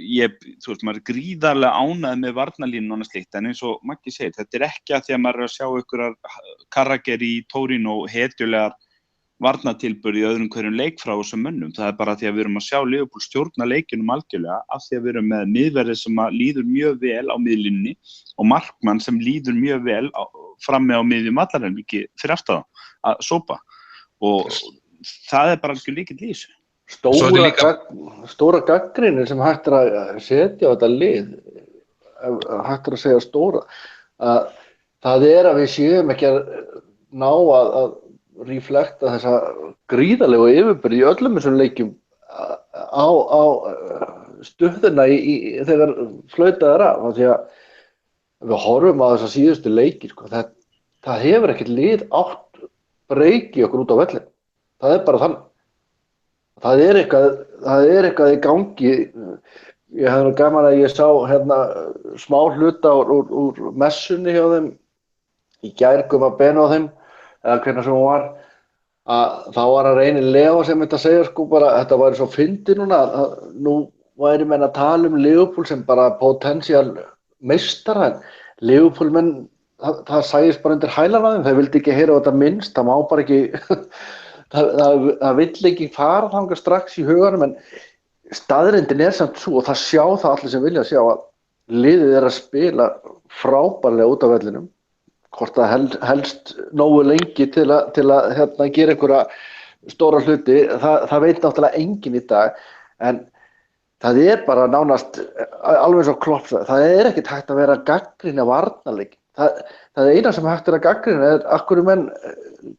maður er gríðarlega ánægð með varnarlínu og slíkt en eins og Maggi segir, þetta er ekki að því að maður er að sjá einhverjar Carragher í Torino hetjulegar varnartilburð í öðrum hverjum leik frá þessum mönnum. Það er bara því að við erum að sjá Liverpool stjórna leikinum algjörlega af því að við erum með miðverði sem líður mjög vel á miðlínunni og markmann sem líður mjög vel frammi á miðjum vallarhelmingi fyrir aftan að sópa og það er bara algjör líkill í þessu. Stóra gagnrýni sem hægt er að setja á þetta lið, hægt er að segja stóra, að það er að við séum ekki að ná að reflekta þessa gríðarlegu yfirbyrði í öllum þessum leikjum á stöðuna þegar flautað er af. Því að við horfum á þessa síðustu leiki, það hefur ekkert lið átt breyki okkur út á vellin. Það er bara þannig. Það er eitthvað í gangi. Ég hefði gaman að ég sá smá hluta úr messunni hjá þeim í gær Gumma Ben á þeim eða hvernig sem hún var að þá var að reyni Leo sem þetta segja sko bara, þetta væri svo fyndið núna að nú væri menn að tala Liverpool sem bara potential meistara en Liverpool menn það sæðist bara undir hælan á þeim, þeir vildi ekki heyra á þetta minnst, það má bara ekki það vill ekki fara þangað strax í huganum en staðreyndin samt svo og það sjá það allir sem vilja sjá að liðið að spila frábærlega út af vellinum hvort það helst nógu lengi til að hérna, gera einhverja stóra hluti, það veit náttúrulega enginn í dag, en það bara nánast alveg eins og Klopp, það ekkert hægt að vera að gagnrýna varnarleik. Það eina sem hægt að gagnrýna af hverju menn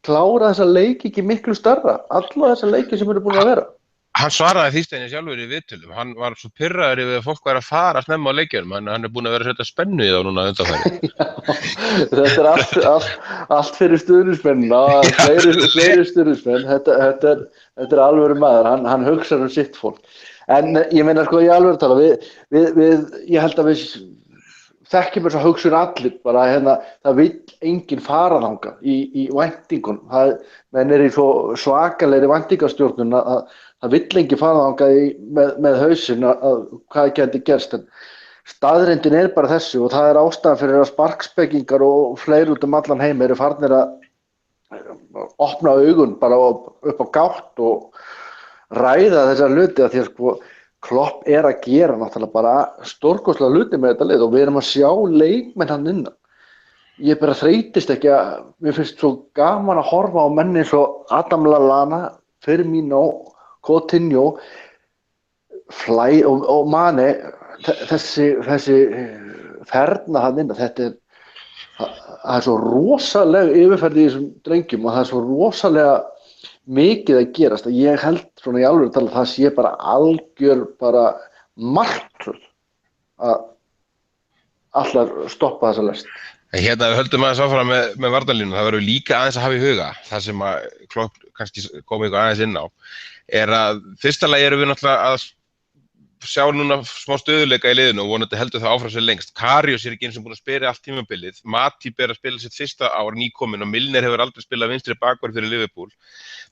klára þessa leiki ekki miklu stærra, alla þessa leiki sem eru búin að vera. Hann svaraði því Steini sjálfur í viðtölum, hann var svo pirraður yfir að fólk væri að fara snemma á leikjunum, hann búinn að vera að setja spennu í þá núna undanfæri. Þetta allt fyrir stuðningsmennina, fleiri stuðningsmenn, þetta alvöru maður, hann hugsar sitt fólk. En ég meina sko í alvöru tala, ég held að við þekkjum þess að hugsun allir, bara hérna, það vill enginn fara þangað í væntingunum, menn í svo svakalegri væntingastjórnun að það vill enginn fara þangað með hausinn að hvað gæti gerst, en staðreyndin bara þessi og það ástæðan fyrir að sparkspekingar og fleiri út allan heim eru farnir að opna augun bara upp á gátt og ræða þessar hluti að því að sko Klopp að gera náttúrulega bara stórkostlega hluti með þetta lið og við erum að sjá leikmenn hann innan. Ég bara þreytist ekki að mér finnst svo gaman að horfa á menni svo Adam Lallana, Firmino, Coutinho, Fly og Mane, þessi ferna hann innan, það svo rosalega yfirferð í þessum drengjum og það svo rosalega mikið að gerast að ég held svona í alvöru tala það sé bara algjör bara martröð að allar stoppa þessa lest. Hérna við höldum aðeins áfram með varnarlínu, það verður líka aðeins að hafa í huga, það sem að Klopp kannski kom eitthvað aðeins inn á, að fyrsta lagi erum við náttúrulega að sjá núna smá stöðuleika í liðinu og vonandi heldur það áfram sér lengst. Karius ekki eins og búin að spila allt tímabilið, Matip að spila sitt fyrsta ár nýkominn og Milner hefur aldrei spilað vinstri bakvörð fyrir Liverpool.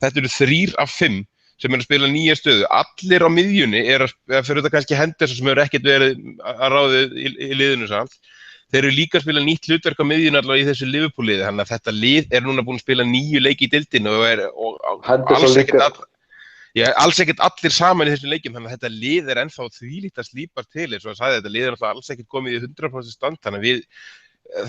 Þetta eru 3 af 5 sem að spila nýja stöðu. Allir á miðjunni fyrir þetta kannski Henderson sem hefur ekkert verið að ráði í liðinu samt. Þeir eru líka að spila nýtt hlutverk á miðjunni allavega í þessu Liverpool-liði, þannig að þetta lið núna búin að spila 9 leiki í deildinni og alls ekkert allir saman í þessum leikjum, þannig að þetta lið ennþá þvílíkt að slípast til, eins og að sagði þetta lið náttúrulega alls ekkert komið í 100% stand, þannig að við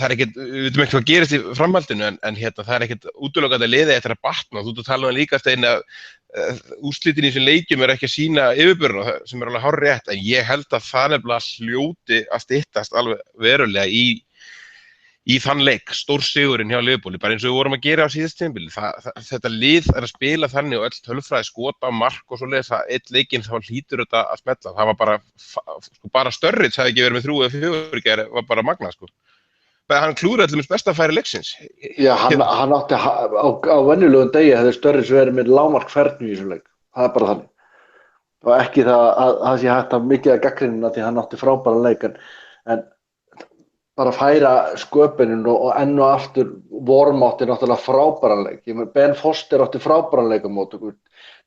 veitum ekki hvað gerist í framhaldinu, en hérna það ekkert útilokað að liða eftir að batna, þú tala líka Steini að úrslitin í þessum leikjum ekki að sýna yfirburðina sem alveg hárrétt, en ég held að það nefnilega hljóti að styttast alveg verulega í þann leik, stórsigurinn hjá Liverpool, bara eins og við vorum að gera á síðast tímabili. Þetta lið að spila þannig og öll tölfræði skota á mark og svoleiðis að einn leikinn þá hlýtur þetta að smella. Það var bara Sturridge hefði ekki verið með 3 eða 4 í gær, var bara magnað sko. Hann klúraði allir með besta færi leiksins. Já, hann átti á venjulegum degi hefði Sturridge verið með lágmark fernu í þessum leik. Það bara þannig. Og ekki það sé hægt að mikið að gagnrýna því hann átti frábæran leik en bara færa sköpunin og enn og aftur Worm átti náttúrulega frábæran leik. Ben Foster átti frábæran leik á móti okkur.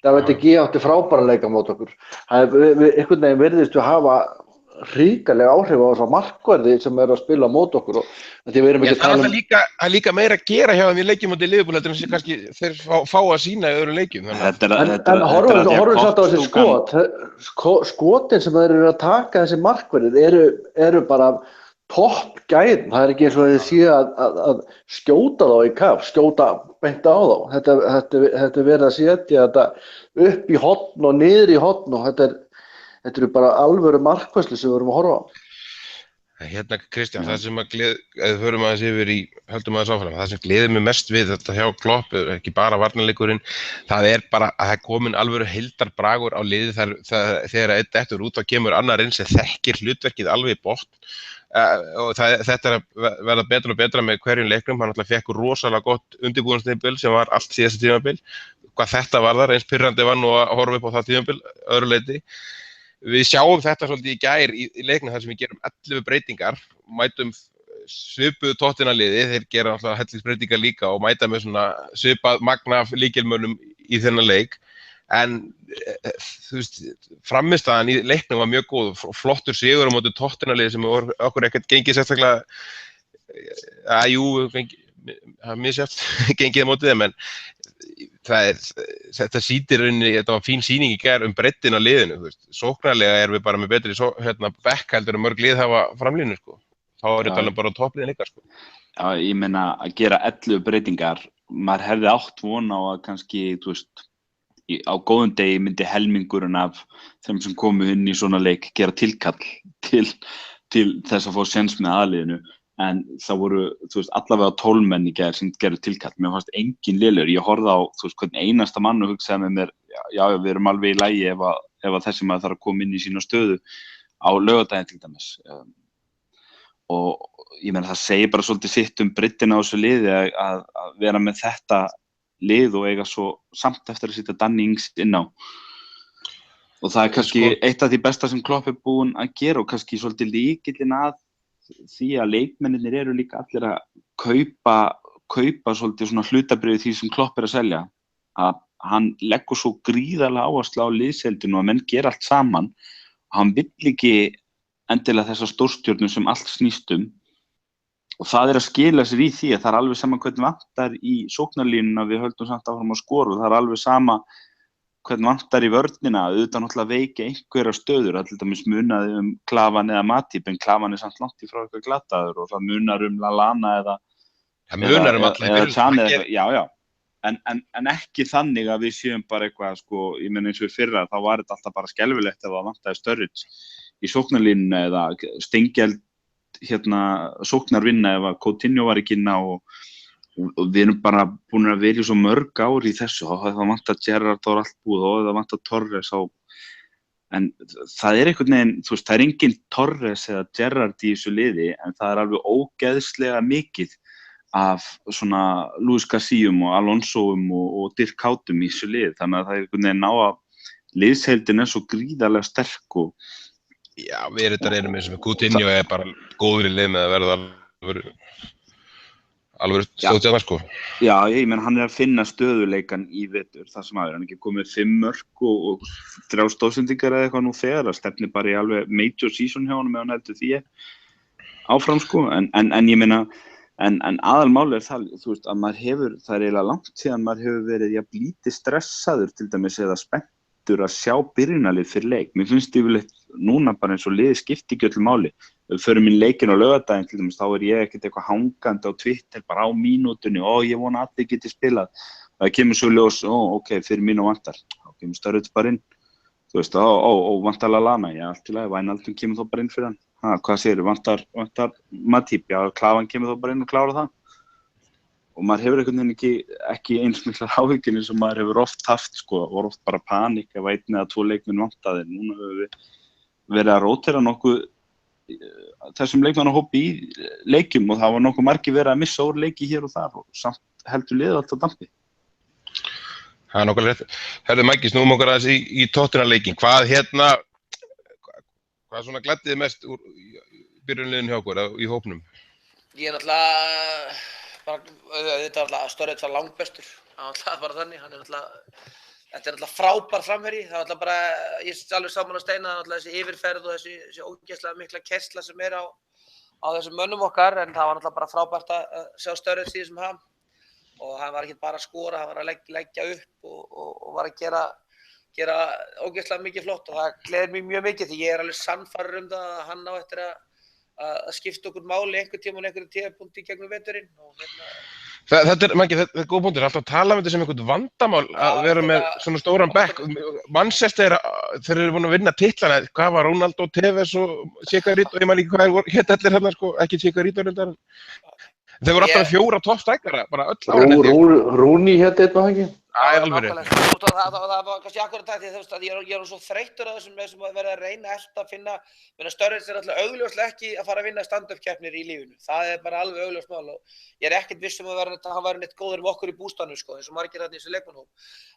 David De Gea átti frábæran leik á móti okkur. Einhvern veginn virðist við hafa ríkalega áhrif á þessa markverði sem að spila á móti okkur og því við erum ekki að tala Það líka meira að gera hjá þeim í leikjum móti Liverpool heldur en sem kannski þeir fá að sína í öðrum leikjum. En horfum samt á þessi skotin sem þeir eru að taka þessi markverðir eru bara topp gæðin, það ekki eins og þið séu að skjóta þá í kaf, skjóta beint á þá. Þetta verið að setja þetta upp í horn og niður í horn og þetta eru bara alvöru markværslu sem við erum að horfa á. Hérna Kristján, það sem að við förum aðeins yfir í, höldum aðeins áfram, það sem gleður mig mest við þetta hjá Klopp, ekki bara varnarleikurinn, það bara að það komin alvöru heildarbragur á liðið þegar einn dettur út og kemur annar inn sem þekkir hlutverkið alveg í botn. Og þetta að verða betra og betra með hverjum leiknum, hann alltaf fekk rosalega gott undirbúningstímabil sem var allt síðasta tímabil, hvað þetta varðar, eins pirrandi var nú að horfa upp á það tímabil öðru leyti. Við sjáum þetta svolítið í gær í leiknum þar sem við gerum 11 breytingar, mætum svipuðu Tottenham-liði, þeir gera alltaf hellingsbreytingar líka og mæta með svona svipað magna af lykilmönnum í þennan leik. En þú veist, frammistaðan í leiknum var mjög góð og flottur sigur á móti Tottenham-liði sem okkur ekkert gengið sérstaklega, það er misjafnt gengið á móti þeim, en þetta sýnir rauninni, þetta var fín sýning í gær breiddina á liðinu, þú veist. Sóknarlega erum við bara með betri bekk heldur en mörg lið hafa framlínu, sko. Þá er þetta alveg bara á toppliðin ykkar, sko. Já, ég meina að gera 11 breytingar, maður hefði átt von á að kannski, þú veist, á góðum degi myndi helmingurinn af þeim sem komu inn í svona leik gera tilkall til þess að fá séns með aðliðinu, en það voru, þú veist, allavega 12 menn í gær sem gerðu tilkall. Mér fannst engin lélegur. Ég horfði á, þú veist, hvern einasta mann og hugsaði með mér, já, við erum alveg í lagi ef að þessi maður þarf að koma inn í sína stöðu á laugardaginn til dæmis. Og ég meina það segir bara svolítið sitt breiddina á þessu liði að vera með þetta lið og eiga svo samt eftir að setja Danny Ings inn á. Og það er kannski eitt af því besta sem Klopp er búinn að gera og kannski svolítið lykillinn að því að leikmennirnir eru líka allir að kaupa svolítið svona hlutabréf því sem Klopp er að selja, að hann leggur svo gríðarlega áherslu á liðsheildina og að menn gera allt saman og hann vill ekki endilega þessar stórstjörnum sem allt snýst og það er að skila sér í því að það er alveg sama hvernig vantar í sóknarlínuna, við höldum samt áfram að skora og það er alveg sama hvernig vantar í vörnina, auðvitað náttúrulega veikja einhverjar stöður, það til dæmis munaði Klavan eða Matip, en Klavan er samt langt í frá eitthvað glataður og það munar Lallana eða Tjane, já, en ekki þannig að við séum bara eitthvað, sko, ég meina eins og í fyrra, þá var þetta alltaf bara skelfilegt ef það vantaði Sturridge í sóknarlínuna eða Stengjald, sóknarvinna ef að Coutinho var ekki inn á og við erum bara búin að velja svo mörg ár í þessu og það vantar Gerrard þá allt búið og það vantar Torres en það er einhvern veginn, þú veist, það er engin Torres eða Gerrard í þessu liði en það er alveg ógeðslega mikið af svona Luis Garcíum og Alonsoum og Dirk Kuytum í þessu liði, þannig að það er einhvern veginn ná að liðsheildin er svo gríðarlega sterk og já, við erum eins og Coutinho er bara góður í lið með að verða alveg stóðstjarna, sko. Já, ég menn hann er að finna stöðuleikan í vetur, það sem hann ekki komið 5 mörk og 3 stóðsendingar eða eitthvað nú þegar, það stefnir bara í alveg major season hjá honum ef hann heldur því áfram, sko, en ég meina, en aðalmáli er það, þú veist, að maður hefur, það er eiginlega langt síðan maður hefur verið jafn lítið stressaður til dæmis eða spenntur að sjá byrjunarlið fyrir leik. Mér finnst yfirleitt núna bara eins og liðið skipti ekki öllu máli. Ef við förum inn leikinn á laugardaginn til dæmis, þá er ég ekkert eitthvað hangandi á Twitter bara á mínútunni, ég vona að allir geti spilað. Það kemur svo ljós, ok, fyrir mínu vantar, þá kemur Sturridge bara inn. Þú veist, vantar Lallana, já, allt í lagi, Wijnaldum kemur þá bara inn fyrir hann. Hvað segirðu, vantar Matip, já, Klavan kemur þá bara inn og klára það. Og maður hefur einhvern veginn ekki eins miklar áhyggjur eins og maður hefur oft haft, sko, og oft bara panik ef 1 eða 2 leikmenn vantaði. Núna höfum við verið að rótera nokkuð þessum leikmannahópi í leikjum og það var nokkuð margir verið að missa úr leiki hér og þar og samt heldur liðið allt á dampi. Það er nokkuð rétt. Herðu Maggi, snúum okkur aðeins í Tottenham-leikinn. Hvað svona gladdiði mest úr byrjunarliðinu hjá okkur í hópnum? Ég er náttúrulega bara, Sturridge var langbestur. Það er náttúrulega bara þannig, þetta er náttúrulega frábær framherji, það er náttúrulega bara, ég er alveg saman að steina, það er náttúrulega þessi yfirferð og þessi ógeðslega mikla kærsla sem er á þessum mönnum okkar, en það var náttúrulega bara frábært að sjá Sturridge í þessum ham og hann var ekki bara að skora, hann var að leggja upp og var að gera ógeðslega mikið flott og það gleður mig mjög mikið því ég er alveg sannfærður það að hann á eftir að skipta okkur máli einhvern tímapunkti í gegnum veturinn og Þetta er góð punktur, alltaf að tala um þetta sem einhvern vandamál að vera með svona stóran bekk. Manchester, þeir eru búin að vinna titlana, hvað var Ronaldo, Tevez og Chicharito, ég man ekki hvað hétt allir hérna, sko, ekki Chicharito reyndar. Þeir voru alltaf 4 toppstækara, bara öll ára. Rooney hétt eitthvað ekki? alveg nákvæmlega. Það var kannski akkurat það, því þú veist að ég er svo þreyttur á þessum að vera að reyna að finna, Sturridge er alltaf augljóslega ekki að fara að vinna stand-up keppnir í lífinu. Það er bara alveg augljóst mál og ég er ekkert viss að hann væri neitt góður við okkur í bústanu, sko, eins og margir þarna í þessu leikmannhóp.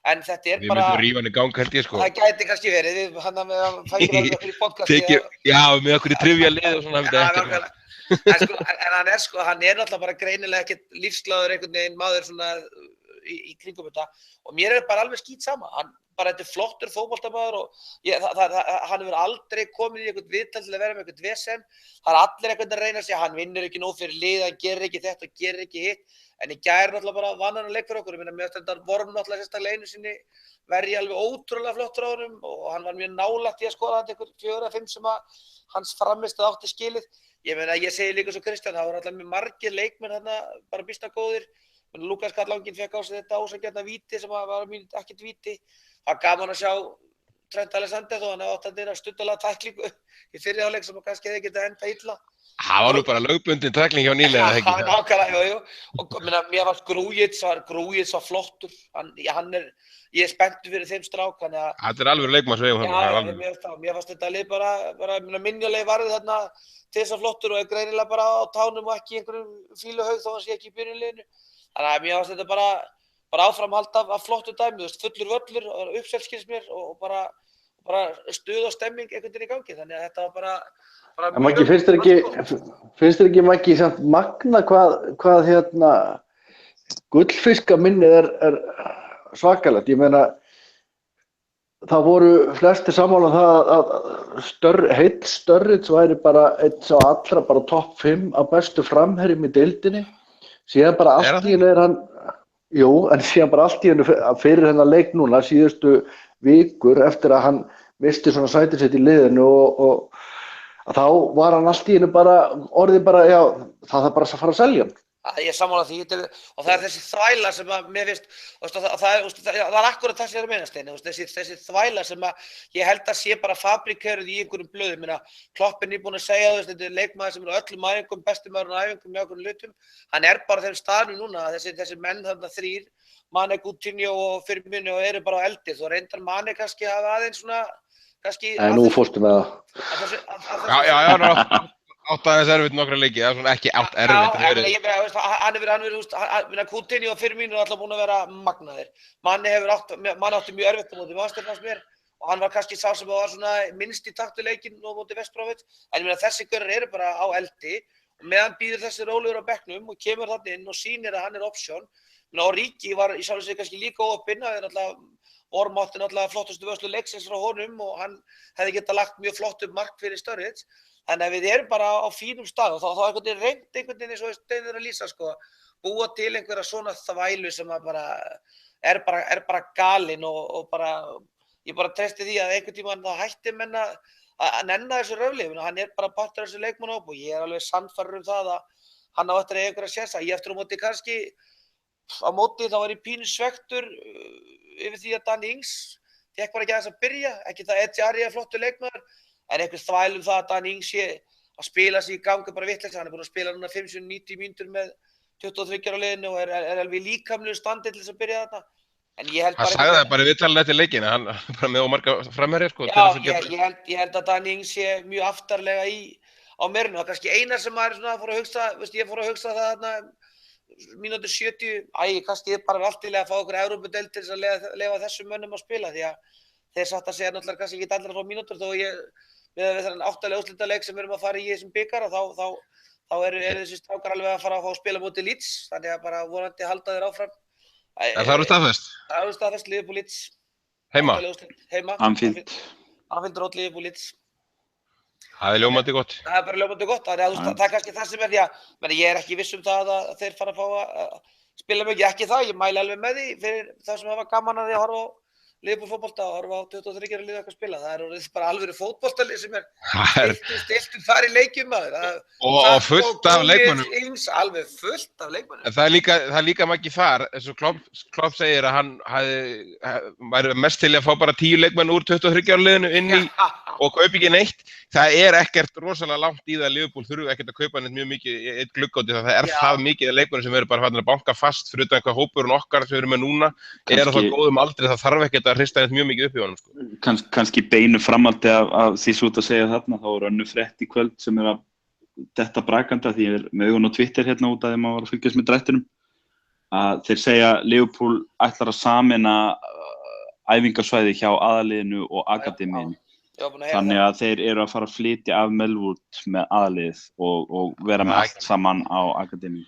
En þetta er bara... Við myndum rífa hann í gang, held ég, sko. Það gæti kannski verið, hann með að fækja verið okkur í podcasti. Já, með okkur í trivia lið og svona, hann er náttúrulega bara greinilega ekkert lífsglaður einhvern veginn maður svona í kringum þetta og mér er bara alveg skít sama, hann bara þetta er flottur fótboltamaður og hann hefur aldrei komið í einhvern viðtal til að vera með einhvern vesen, það er allir einhvern að reyna að segja, hann vinnur ekki nóg fyrir lið, hann gerir ekki þetta og gerir ekki hitt, en í gær náttúrulega bara vann hann að leik fyrir okkur, mér stendar vorum náttúrulega sérstaklega einu sinni verði alveg ótrúlega flottur á honum og hann var mjög nálægt í að skora hann einhver 4-5 sem að hans frammistuð átti skilið. Ég segi líka svo Kristján, það voru alltaf mjög margir leikmenn þarna, bara býsta góðir. Lukas Karlangin fekk á sig þetta ósanngjarna víti sem var ekkert víti. Það gaf hann að sjá Trent Alexander þó hann átti að neina stuttulega tæklingu í fyrri hálfleik sem kannski hefði getað enda illa. Það var nú bara lögbundin tækling hjá nýlega, ekki? Já, nákvæmlega, jú. Og mér fannst Grujic var flottur. Ég er spenntur fyrir þeim strák. Þetta er alveg leikmannsvegum. Já, mér fannst þetta lið bara minnilega varðið þarna til þess að flottur og er greinilega bara á tánum og ekki einhverjum fíluhaug þó hann sé ekki í byrjunliðinu. Þannig að mér fannst þetta bara áframhald af flottu dæmi, fullur völlur, uppselskins mér og bara stuð og stemming einhvern veginn í gangi. Þannig að þetta var bara Maggi, finnst þér ekki Maggi samt magna hvað gullfiskaminnið er svakalegt. Ég meina, það voru flestir sammála það að heill Sturridge væri bara einn sá allra bara topp 5 af bestu framherjum í deildinni. Síðan bara allt í einu er hann, en síðan bara allt í einu fyrir hennar leik núna síðustu vikur eftir að hann misti svona sætið sitt í liðinu og þá var hann allt í einu bara orðið bara, það þarf bara að fara að selja hann. Ég sammála því og það er þessi þvæla sem að mér finnst, það er akkurat það sem ég er að meina Steini, þessi þvæla sem að ég held að sé bara fabrikeruð í einhverjum blöðum, Klopp er nýbúinn að segja þetta er leikmaður sem er á öllum æfingum, besti maðurinn á æfingum með okkur hlutum, hann er bara þeim staðnum núna, þessi menn þarna 3, Mane, Coutinho og Firmino eru bara á eldi, þó reyndar Mane kannski hafa aðeins svona, nú fórstu með það. Já, átt aðeins erfitt nokkra leiki, það er svona ekki átt erfitt. Hann hefur Coutinho og Firmino er alltaf búin að vera magnaðir. Mane átti mjög erfitt á móti Manchester fannst mér og hann var kannski sá sem var svona minnst í takt við leikinn á móti West Bromwich. En þessi gaurar eru bara á eldi og meðan býður þessi rólegur á bekknum og kemur þarna inn og sýnir að hann er option. Origi var í sjálfu sér kannski líka óopinn, það er alltaf Orm átti náttúrulega flottustu vörslu leiksins frá honum og hann hefði getað lagt mjög flott upp mark fyrir Sturridge. Þannig að við erum bara á fínum stað og þá er reynt einhvern veginn eins og Steinir að lýsa búa til einhverja svona þvælu sem að er bara galin og ég bara treysti því að einhvern tímann þá hætti menn að nenna þessu röfli. Hann er bara partur af þessu leikmannahóp og ég er alveg sannfærður það að hann á eftir að eiga einhverja sénsa. Ég eftir á móti kannski á móti þá var ég pínu svektur yfir því að Danny Ings fékk bara ekki aðeins að byrja, ekki það Eddie er flottur leikmaður, en einhver þvæl það að Danny Ings sé að spila sig í gangi bara vitlegs, hann er búinn að spila núna 5-90 mínútur með 23 á liðinu og er alveg líkamlegur standi til þess að byrja þarna. En ég held bara... Hann sagði það bara í viðtalinu eftir leikina, hann bara með ómarga framherja Já, ég held að Danny Ings sé mjög aftarlega á merinu, það er kannski eina sem maður fór að hugsa, ég fór að hugsa það þarna mínútur 70, kannski ég bara allt til að fá okkur Evrópudeild til þess að leyfa þessum mönnum að spila því að þeir satt að segja náttúrulega kannski ekki allir að fá mínútur þó við þennan 8 úrslitaleik sem við erum að fara í þessum bikar og þá eru þessi strákar alveg að fara að fá að spila móti Leeds, þannig að bara vonandi halda þeir áfram. Það eru staðfest? Það eru staðfest, Liverpool Leeds. Heima? Anfield Road, Liverpool Leeds. Það er ljómandi gott. Það er bara ljómandi gott, það er kannski það sem er því að ég er ekki viss það að þeir fara að fá að spila mikið, ekki það, ég mæli alveg með því fyrir það sem hafa gaman að því að horfa á Liverpool fótbolta og horfa á 23 liða að spila, það er bara alvöru fótboltalið sem er stiltum þar í leikjum maður. Og fullt af leikmönnum. Alveg fullt af leikmönnum. En það er líka ekki þar, eins og Klopp segir að hann væri mest til að fá bara 10 leikmenn úr 23 ára liðinu inn í og kaupa ekki neitt, það ekkert rosalega langt í það að Liverpool þurfi ekkert að kaupa neitt mjög mikið eitt gluggáti, það það mikið að leikmennir sem eru bara farin að banka fast fyrir utan hvað hópurinn okkar sem við erum með núna á það góðum aldri, það þarf ekkert að hrista neitt mjög mikið upp í honum, sko. Kannski beinu framhaldi af því svo út að segja þarna, þá önnur frétt í kvöld sem að detta brakandi, því ég með augun á Twitter hérna út af því maður var að fylgjast með drættinum, að þeir segja Liverpool ætlar að sameina æfingasvæði hjá aðaliðinu og akademíinu. Þannig að þeir eru að fara að flytja af Melwood með aðalið og vera með allt saman á akademíu.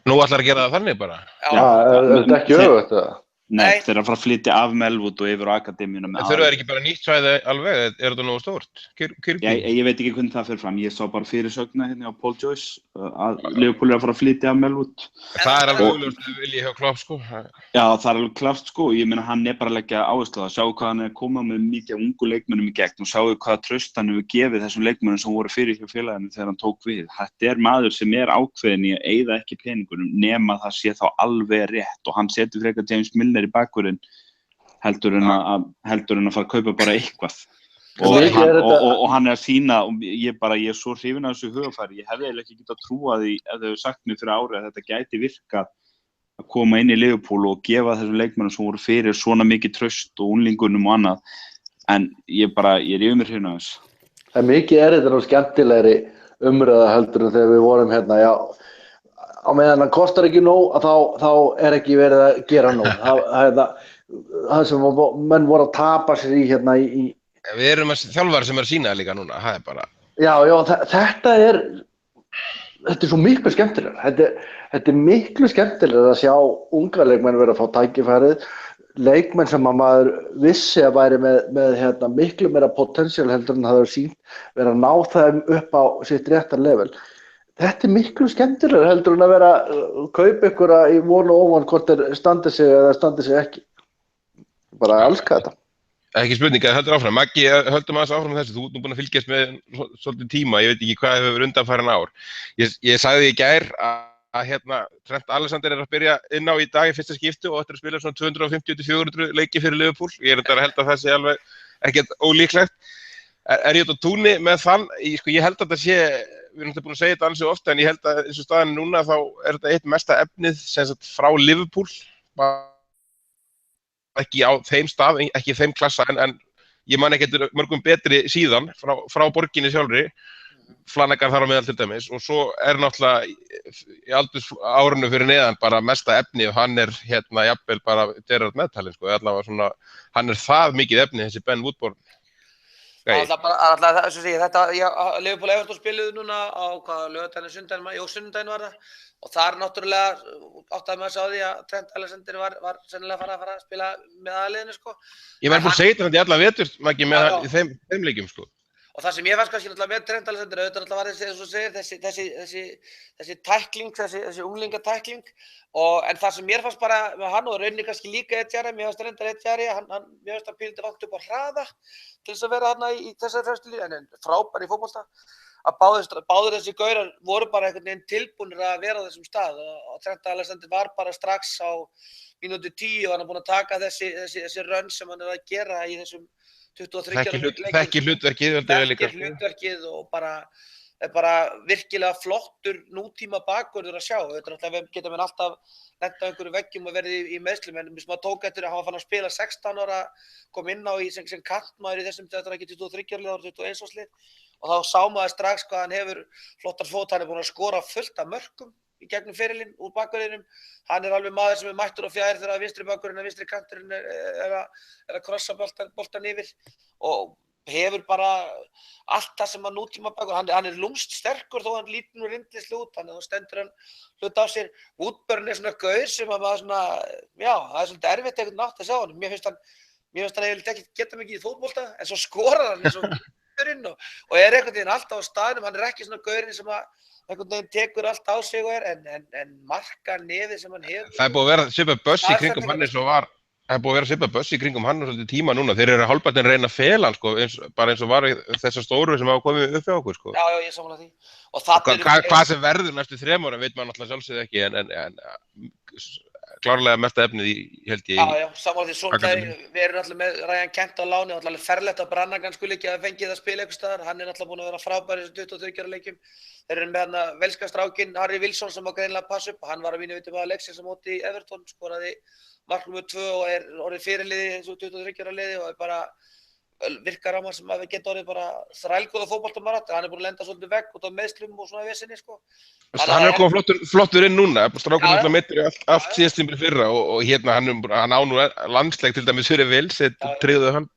Nú ætlar að gera það þannig bara? Já, þetta ekki öfugt það? Nei, þeir eru að fara að flytja af Melwood og yfir á akademíuna með aðalið. Þurfa þeir ekki bara nýtt svæði alveg? Þetta nógu stórt? Ég veit ekki hvernig það fer fram. Ég sá bara fyrirsögna hérna á Paul Joyce að Liverpool að fara að flytja af Melwood. Það alveg augljóst að vilja hjá Klopp, sko. Já, það alveg klárt, sko. Ég meina, hann bara að leggja áherslu á það. Sjáu hvað hann komið með mikið ungu leikmönnum í gegn og sjáu hvaða traust hann hefur gefið þessum leikmönnum sem voru fyrir hjá félaginu þegar hann tók við. Þetta maður sem ákveðinn í að eyða ekki peningunum nema það sé þá alveg rétt og hann setur frekar James Milner í bakvörðinn heldur en að fara að kaupa bara eitthvað. Og hann að sýna, og ég er svo hrifinn af þessu hugafæri, ég hefði eiginlega ekki getað trúað því að þau hefur sagt mér fyrir árið að þetta gæti virkað að koma inn í Liverpool og gefa þessum leikmennum sem voru fyrir svona mikið traust og unlingunum og annað, en ég yfir mér hrifinn af þessu. En mikið þetta nú skemmtilegri umræða heldur en þegar við vorum hérna, já, á meðan það kostar ekki nóg, þá ekki verið að gera nóg. Það sem menn voru að tapa sér í hérna í Við erum þjálfari sem að sýna það líka núna, það bara. Já, þetta er svo miklu skemmtilegra. Þetta miklu skemmtilegra að sjá unga leikmenn vera að fá tækifærið, leikmenn sem að maður vissi að væri með hérna, miklu meira potential heldur en það hefur sýnt, vera að ná þeim upp á sitt réttar level. Þetta er miklu skemmtilegra heldur en að vera kaupa ykkur í von og ofan hvort þeir standi sig eða standi sig ekki. Bara að elska þetta. Ekki spurning, það heldur áfram. Maggi, höldum aðeins áfram þessu. Þú ert nú búin að fylgjast með svolítið tíma, ég veit ekki hvað hefur undanfarin ár. Ég sagði í gær að hérna, Trent Alexander að byrja inn á í dag í fyrsta skipti og ætlar að spila svona 250-400 leiki fyrir Liverpool. Ég að held að það sé alveg ekkert ólíklegt. Ég út á túni með þann, ég held að þetta sé, við erum búin að segja þetta ansið ofta, en ég held að eins og staðan núna þá þetta eitt mesta efnið sem sagt frá Liverpool, ekki á þeim stað, ekki þeim klassa, en ég man ekki mörgum betri síðan frá borginni sjálfri, Flanagan þar á meðal til dæmis, og svo náttúrulega í aldursárinu fyrir neðan bara mesta efni og hann hérna jafnvel bara derrað meðtalinn, sko, allavega svona, hann það mikið efni, þessi Ben Woodburn. Alltaf þess að segja, þetta, Liverpool Everton spiluðu núna á laugardaginn, sunnudaginn var það, og þar náttúrulega áttaði maður að sjá því að Trent Alexander var sennilega að fara að spila með aðliðinu, sko. Ég var búin að segja þetta í alla vetur, Maggi, með þeim leikjum, sko. Og það sem ég fannst kannski náttúrulega með Trent Alexander, auðvitað var þessi tækling, þessi unglingatækling, en það sem mér fannst bara með hann og rauninni kannski líka Etiari, mér fannst reyndar Etiari, mér fannst að píldi vant upp á hraða til þess að vera þarna í þessari fremstu línu, en frábær í fótbolta, að báðir þessi gaurar voru bara einhvern veginn tilbúnir að vera á þessum stað og Trent Alexander var bara strax á mínútu 10 og hann búinn að taka þessi rönn sem hann að gera í þessum 23 Þekki hlutverkið og bara virkilega flottur nútíma bakvörður að sjá. Við getum alltaf lent á einhverju veggjum og verið í meiðslum, en maður tók eftir að hann var fann að spila 16 ára, kom inn á sem kantmaður í þessum, þetta ekki 23 ára, 21 áslið, og þá sá maður strax hvað hann hefur flottar fót, hann búinn að skora fullt af mörkum í gegnum ferilinn úr bakvörðinum. Hann alveg maður sem mættur á fjær þegar vinstri bakvörðin og vinstri kanturinn að krossa boltan yfir og hefur bara allt það sem að nútíma bakvörð. Hann lúmst sterkur þó hann lítur nú rindislega út, þannig að þá stendur hann hlut á sér. Woodburn svona gaur sem að maður svona, já, það svolítið erfitt einhvern nátt að sjá hann. Mér finnst hann eiginlega ekki geta mikið í fótbolta, en svo skorar hann eins og gaurinn og einhvern veginn alltaf á staðnum. Hann ekki svona gaurinn sem að einhvern veginn tekur allt á sig og en marka nefið sem hann hefur. Það búið að vera svipað böss í kringum hann eins og var. Það búið að vera svipað böss í kringum hann og svolítið tíma núna. Þeir eru hálfpartinn að reyna að fela hann, sko, bara eins og var þessar stóru sem hafa komið upp hjá okkur, sko. Já, ég sammála því. Og það hvað sem verður næstu 3 ára veit maður náttúrulega sjálfsögðu ekki, en klárlega mesta efnið held ég Já, saman því svona við erum alltaf með Ryan Kent á láni og alltaf ferlegt að Brannagan skuli ekki að fengið að spila einhvers staðar, hann alltaf búinn að vera frábær í þessum 23 ára leikjum. Þeir eru með hann velska strákinn Harry Wilson sem á greinilega að passa upp, hann var að mínu viti með Alexis á móti Everton, skoraði mark nr. 2 og er orðið fyrirliði eins og 23 ára liði og er bara virkar á mann sem að við geta orðið bara þrælgóða fótboltamaður, hann er búinn að lenda svolítið vegg út af meiðslum og svona vesinni sko. Hann er komið flottur inn núna, strákurinn alltaf meiddur allt síðast tímabili fyrra og hérna hann á nú landsleik til dæmis fyrir Wales, tryggðu hann.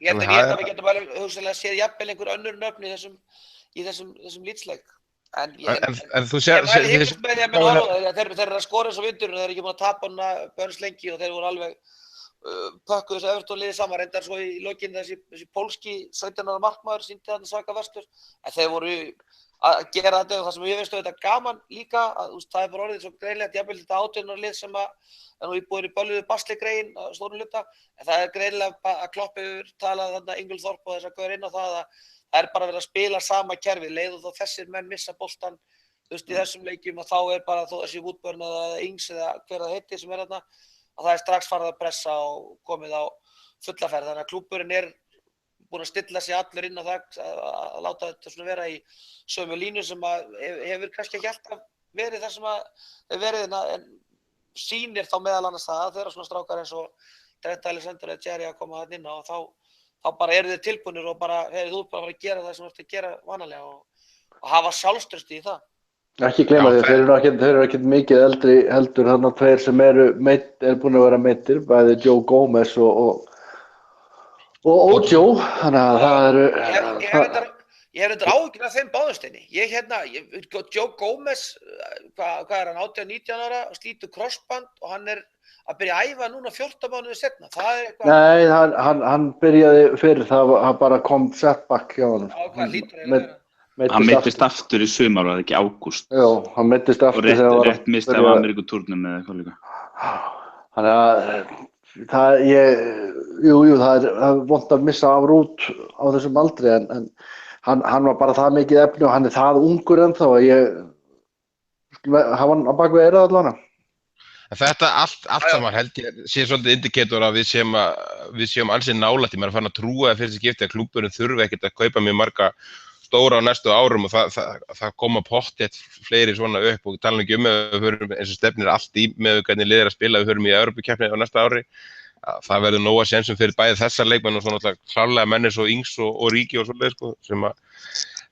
Ég held að við getum alveg hugsanlega séð jafnvel einhver önnur nöfn í þessum lýtsleik. En þú sér... Ég væri higgust með því að minna orða þeir eru að skora eins og vindur og þeir eru ekki búin að tapa hana börns lengi og þeir voru alveg pökkuðu þessu Everton liði saman, reyndar svo í lokin þessi pólski 17 ára markmaður sýndi þarna svaka verstur, en þeir voru að gera þetta og það sem ég veist þetta gaman líka, að það er bara orðið svo greinlegt, jafnvel þetta 18 ára lið sem að nú íbúið í bölluðu basli-grein að stórum hluta, en það er greinlega að Klopp hefur talað þarna Ingolthorpe og þess að gauður inn á það að það er bara verið að spila sama kerfi, leið og þá þessir menn missa boltan, í þessum leikjum og þá er bara þó þessi Woodburn eða Ings eða hver það heitir sem er þarna, að það er strax farið að pressa og komið á fullaferð, þannig að klúbburinn er búinn að stilla sig allir inn á það að láta þetta svona vera í sömu línu sem að hefur kannski ekki alltaf verið það sem að hefur verið en sýnir þá meðal annars það að þeirra svona strákar eins og Trent Alexander eða Jerry að koma þarna inn á og þá bara eru þið tilbúnir og bara þú bara að gera það sem þú ert að gera vanalega og hafa sjálfstraust í það. Ekki gleyma því, þeir eru ekkert mikið eldri heldur þarna tveir sem eru búin að vera meiddir, bæði Joe Gomez og Ojo, þannig að það eru... Ég hef þetta áhyggjur af þeim báðumsteini. Joe Gomez, hvað er hann, 18-19 ára, slítur krossband og hann er að byrja að æfa núna 14 mánuði seinna. Nei, hann byrjaði fyrir, það bara kom setback hjá honum. Já, hvað lítur eiginlega vera? Hann meiddist aftur í sumar, var það ekki ágúst? Já, hann meiddist aftur og rétt misti af Ameríkutúrnum eða eitthvað líka. Þannig að það er vont að missa af Rút á þessum aldri en hann var bara það mikið efni og hann er það ungur ennþá að ég hafa hann á bakvið eirað allavega. Þetta allt saman held ég sé svolítið indikator að við séum ansið nálægt, maður er farin að trúa fyrir sig skipti að klúbburinn þurfi ekkert að kaupa mjög marga stóra á næstu árum og það koma pottþétt fleiri svona upp og tala ekki ef við höfum eins og stefnir allt í með hvernig liðir að spila, við höfum í Evrópukeppni á næsta ári, það verður nóga sénsum fyrir bæði þessar leikmenn og svona klárlega menn eins og Ings og Ríki og svoleiðis sko, sem að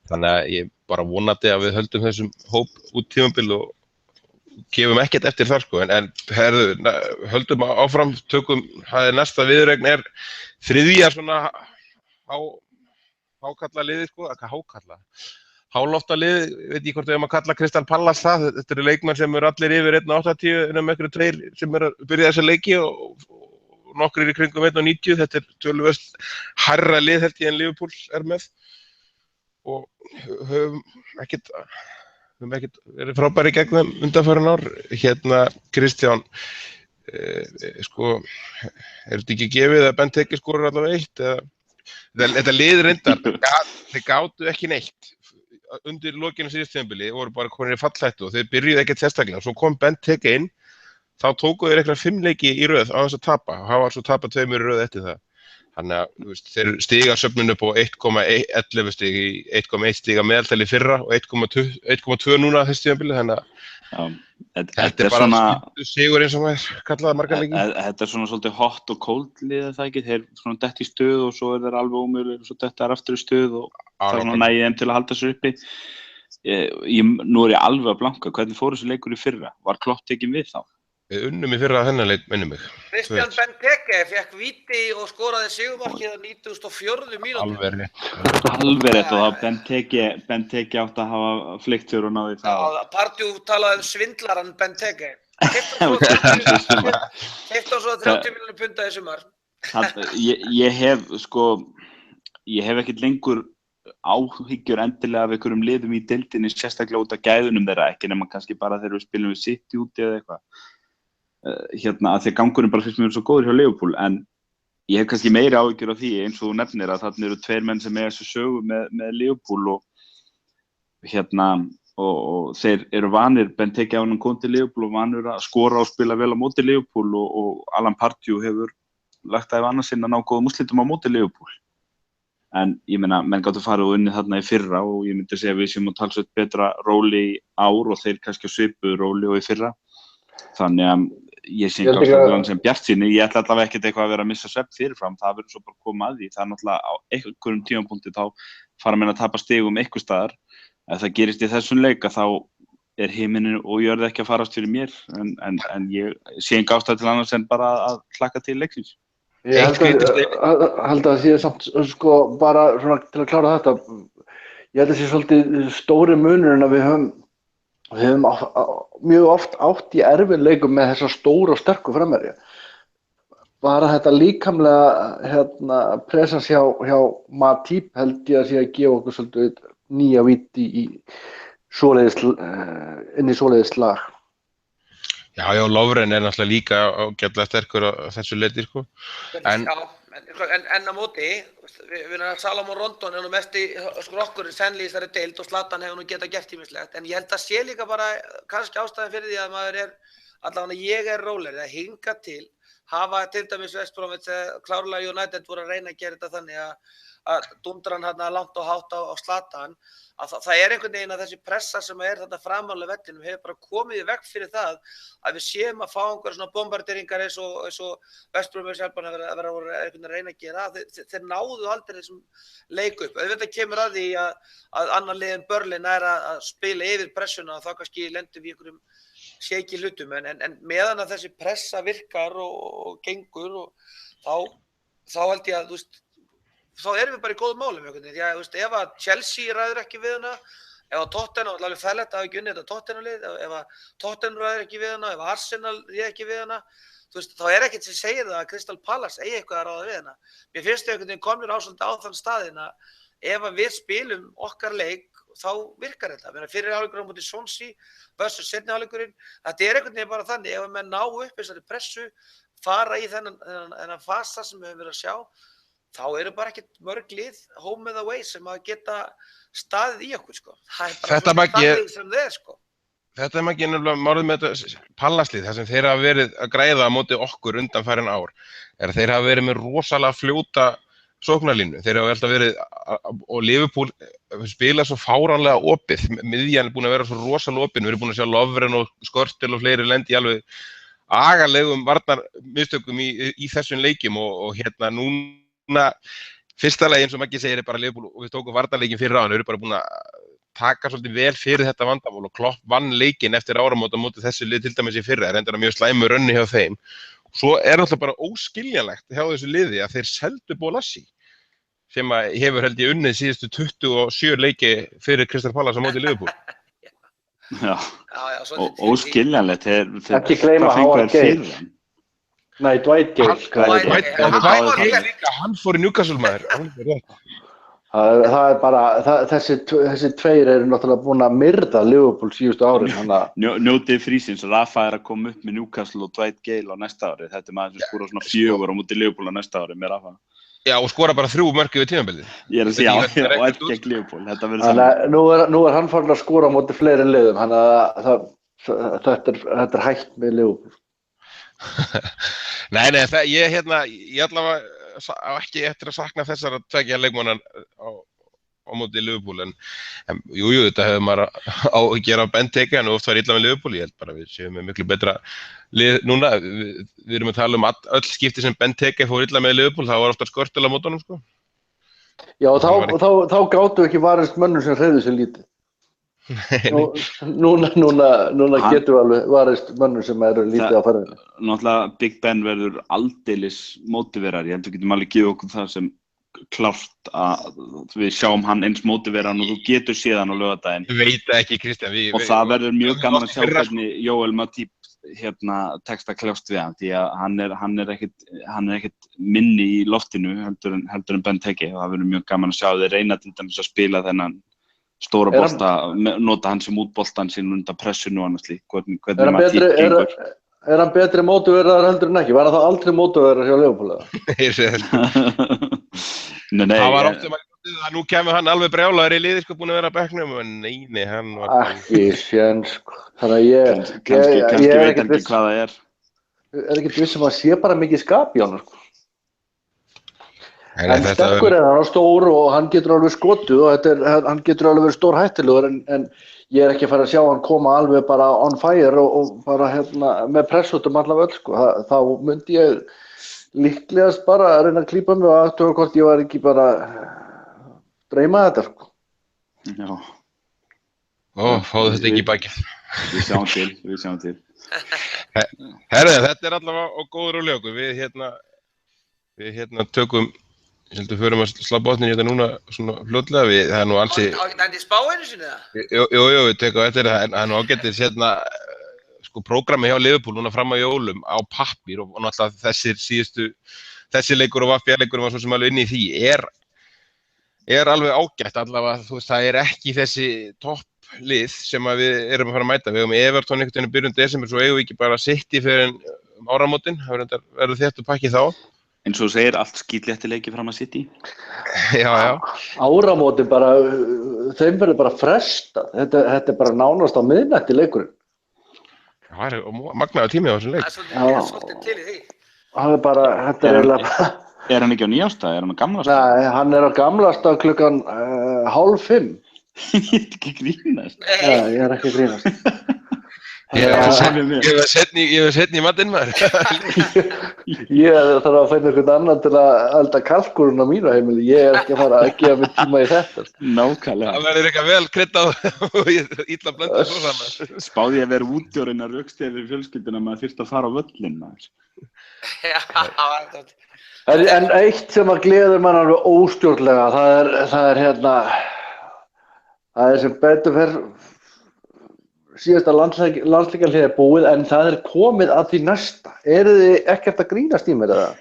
þannig að ég bara vonandi að við höldum þessum hóp út tímabil og gefum ekkert eftir þar sko, en höldum áfram, næsta viðureign þriðja svona hákalla liði sko, hálofta liði, veit ég hvort við að kalla Crystal Palace það, þetta eru leikmenn sem eru allir yfir 1.80 innan einhverju tveir sem eru að byrja þessa leiki og nokkrir í kringum 1.90, þetta er töluvert hærra lið held ég en Liverpool er með og höfum ekkert verið frábæri gegnum undanfarin ár, Kristján, sko, þetta ekki gefið að Benteke skorur allavega eitt eða þetta lið reyndar, þeir gátu ekki neitt undir lokinu síðust tímabili voru bara konir í fallhættu og þeir byrjuðu ekkert sérstaklega, svo kom Benteke inn þá tóku þeir eitthvað 5 leiki í röð á þess að tapa, hafa svo tapað 2 í röð eftir það þannig að þeir stiga söfnun upp á 1,11 stig í 1,1 stiga meðaltali fyrra og 1,2 núna þessu tímabili þannig að þetta er bara sigur eins og maður kallaði margar leiki. Þetta er svona svolítið hot og cold lið það ekki, þeir svona dett í stuð og svo þeir alveg ómögulegir og svo detta aftur í stuð og það er nægið þeim til að halda sér uppi. Nú er ég alveg að blanka, hvernig fór þessu leikur í fyrra? Var Klopp tekinn við þá? Við unnum í fyrra þennan leik, minnum mig. Kristján Benteke fekk víti og skoraði sigurmarkið á 94. mínútu. Alveg rétt og þá Benteke átti að hafa fleiktjör og náði það. Já, Pardew talaði svindlaran Benteke. Keypti hann svo 30 milljónir punda í sumar. Ég hef ekkert lengur áhyggjur endilega af einhverjum liðum í deildinni sérstaklega út af gæðunum þeirra, ekki nema kannski bara þegar við spilum við City úti eða eitthvað. Að því að gangurinn bara finnst mér svo góður hjá Liverpool, en ég hef kannski meiri áhyggjur af því eins og þú nefnir að þarna eru 2 menn sem eiga þessu sögu með Liverpool og og þeir eru vanir, Benteke á hann kom til Liverpool og vanur að skora og spila vel á móti Liverpool og Alan Pardew hefur lagt það annars inn að ná góðum úrslitum á móti Liverpool. En ég meina, menn gátu farið og unnið þarna í fyrra og ég myndi segja að við séum að talsveit betra róli í ár og þeir kannski á svipuðu róli og í fyrra. Þannig að ég sé ekki ástæðan sem bjartsýni, ég ætla allavega ekkert eitthvað að vera að missa svefn fyrirfram, það verður svo bara að koma að því, það er náttúrulega á einhverjum tímapunkti þá fara menn að tapa stigum einhvers staðar. Ef það gerist í þessum leik þá er himinn og jörð ekki að farast fyrir mér en ég sé enga ástæðu til annars en bara að hlakka til leiksins. Ég held að sé samt sko bara svona til að klára þetta, ég held að sé svolítið stóri munurinn að við höfum mjög oft átt í erfiðleikum með þessa stóru og sterku framherja. Bara þetta líkamlega presens hjá Matip held ég að sé að gefa okkur svolítið nýja víti inn í svoleiðis lag. Já, Lovren er náttúrulega líka ágætlega sterkur á þessu leiti, sko. En á móti, við Salomon Rondon er nú mest í skrokkurinn sennilega í þessari deild og Zlatan hefur nú getað gert ýmislegt, en ég held að sé líka bara kannski ástæðan fyrir því að maður er, allavega ég er rólegri, að hinga til, hafa til dæmis West Bromwich klárlega United voru að reyna að gera þetta þannig að dundran langt og hátt á Zlatan, að það er einhvern veginn að þessi pressa sem er þarna framálega vellinum hefur bara komið í veg fyrir það að við séum að fá einhverja svona bombarderingar eins og West Bromwich Albion að vera einhvern veginn að reyna að gera, þeir náðu aldrei þessum leik upp. Auðvitað kemur að því að annar liðin Burnley er að spila yfir pressuna og þá kannski lendum við einhverjum shaky hlutum, en meðan að þessi pressa virkar og gengur og þá held ég að, þá erum við bara í góðum málum einhvern veginn, því að ef að Chelsea ræður ekki við hana, ef að Tottenham, alveg fællegt að hafa ekki unnið þetta Tottenham-lið, ef að Tottenham ræður ekki við hana, ef að Arsenal ræður ekki við hana, þá er ekkert sem segir það að Crystal Palace eigi eitthvað að ráða við hana. Mér finnst þau einhvern veginn komnir á þann staðinn að ef að við spilum okkar leik, þá virkar þetta. Fyrir hálfleikurinn á móti Swansea versus seinni hálfleikurinn, þetta er einhvern veginn bara þannig, ef að menn ná upp þessari pressu, fara í þennan fasa sem við höfum verið að sjá, þá eru bara ekkert mörg lið home and away sem að geta staðið í okkur, sko. Það er bara þannig sem það er, sko. Þetta er ekki nefnilega málið með þetta Palace-lið, þar sem þeir hafa verið að græða á móti okkur undanfarin ár, er að þeir hafa verið með rosalega fljóta sóknarlínu. Þeir hafa alltaf verið, og Liverpool spila svo fáránlega opið, miðjan er búin að vera svo rosalega opið, við erum búin að sjá Lovren og Skortel og fleiri lendi alveg agalegum varnarmistökum í þessum leikjum og núna, fyrsta lagi eins og Maggi segir er bara Liverpool og við tókum varnarleikin fyrir á hann, við erum bara búin að taka svolítið vel fyrir þetta vandamál og Klopp vann leikinn eftir áramót á móti þessu lið til dæmis í fyrra, er reyndar mjög slæmur rönni hjá þeim. Svo er alltaf bara óskiljanlegt hjá þessu liði að þeir seldu Bolasie sem hefur held ég unnið síðustu 27 leiki fyrir Crystal Palace á móti Liverpool. Já, og óskiljanlegt, ekki gleyma Howard Gale. Nei, Dwight Gale. Hann fór í Newcastle maður. Það er bara, þessi tveir eru náttúrulega búin að myrða Liverpool síðustu árin. Njótið frísins, Rafa er að koma upp með Newcastle og Dwight Gale á næsta ári. Þetta er maður sem skora svona 4 á móti Liverpool á næsta ári með Rafa. Já, og skora bara 3 mörk yfir tímabilið. Ég er að segja, og ekki gegn Liverpool. Þetta verður saman. Nú er hann farin að skora á móti fleiri liðum, þannig að þetta er hægt með Liverpool. Nei, ég allavega ekki eftir að sakna þessara tveggja leikmanna á móti Liverpool, en jú, þetta hefur maður á að gera á Benteke, en oft var illa með Liverpool, ég held bara við séum með miklu betra lið núna, við erum að tala öll skipti sem Benteke fór illa með Liverpool, það var ofta Skortel á mótunum, sko. Já, þá gátu ekki varist mönnum sem hreyfðu sig lítið. Núna getur við alveg varist mönnum sem eru lítið á ferðinni. Náttúrulega Big Ben verður aldeilis mótiverar, ég held við getum alveg gefið okkur það sem klárt að við sjáum hann eins mótiveran og þú getur séð hann á laugardaginn. Ég veit ekki, Kristján. Og það verður mjög gaman að sjá hvernig Joel Matip tekst að kljást við hann, því að hann er ekkert minni í loftinu heldur en Benteke, og það verður mjög gaman að sjá þeir reyna til dæmis að spila þennan stóra bolta, nota hann sem útboltan sín undan pressinu og annars lík, hvernig Matip gengur. Er hann betri mótiverar heldur en ekki? Var hann þá aldrei mótiverar hjá Liverpool? Ég sé þetta. Nei, það var oft sem að nú kemur hann alveg brjálaður í liði, sko, búin að vera á bekknum, en nei, hann var... Ekki séns, sko. Þannig að ég Kannski er veit ekkert hann ekki hvað það er. ekkert viss að sé bara mikið skap í honum, sko. En þetta sterkur er hann og stór og hann getur alveg skotið og hann getur alveg verið stór hættulegur en ég er ekki að fara að sjá hann koma alveg bara on fire og bara með press út alla völl, sko. Þá myndi ég líklegast bara að reyna að klípa mig og aðtuga hvort ég var ekki bara dreyma þetta, sko. Já. Fáðu þetta ekki í bakið. Við sjáum til. Herðu, þetta er allavega á góður og ljóku. Við tökum, ég heldur förum að slá botnin hérna núna svona fljótlega, það er nú ansi... Það er spáinu sinni það? Jú, við tökum eftir það, það er nú ágættis sko prógrami hjá Liverpool núna fram að jólum á pappír og náttúrulega þessi leikur og VFB-leikur var svo sem alveg inn í því, er alveg ágætt allavega, þú veist, það er ekki þessi topplið sem að við erum að fara að mæta, við hefum Everton einhvern veginn byrjun desember, svo eigum við ekki bara City fyrir áramótin, það verður þéttu pakki þá. Eins og þú segir, allt skítlétti leiki fram að City. Já. Áramótin bara, þeim verður bara frestað. Þetta er bara nánast á miðnætti leikurinn. Það er magnaður tími á þessum leik. Það er svolítið til í því. Það er bara, þetta er eiginlega bara... Er hann ekki á nýjástað? Er hann á gamlastað? Nei, hann er á gamlastað klukkan 4:30. Ég er ekki að grínast. Nei, ég er ekki að grínast. Ég var setni í matinn maður. Ég þarf að finna einhvern annan til að elda kalkúrun á mínu heimili. Ég er ekki að fara að gefa mig tíma í þetta. Nákvæmlega. Það verður eitthvað vel kryddað og illa blöndað svo saman. Spáði ég að vera útjórinn að rökstið fyrir fjölskylduna maður þyrfti að fara á völlinn maður. En eitt sem að gleður mann alveg óstjórnlega, það er sem betur fer síðasta landsleikjarhlið er búið en það er komið að því næsta. Eru þið ekkert að grínast í mér eða?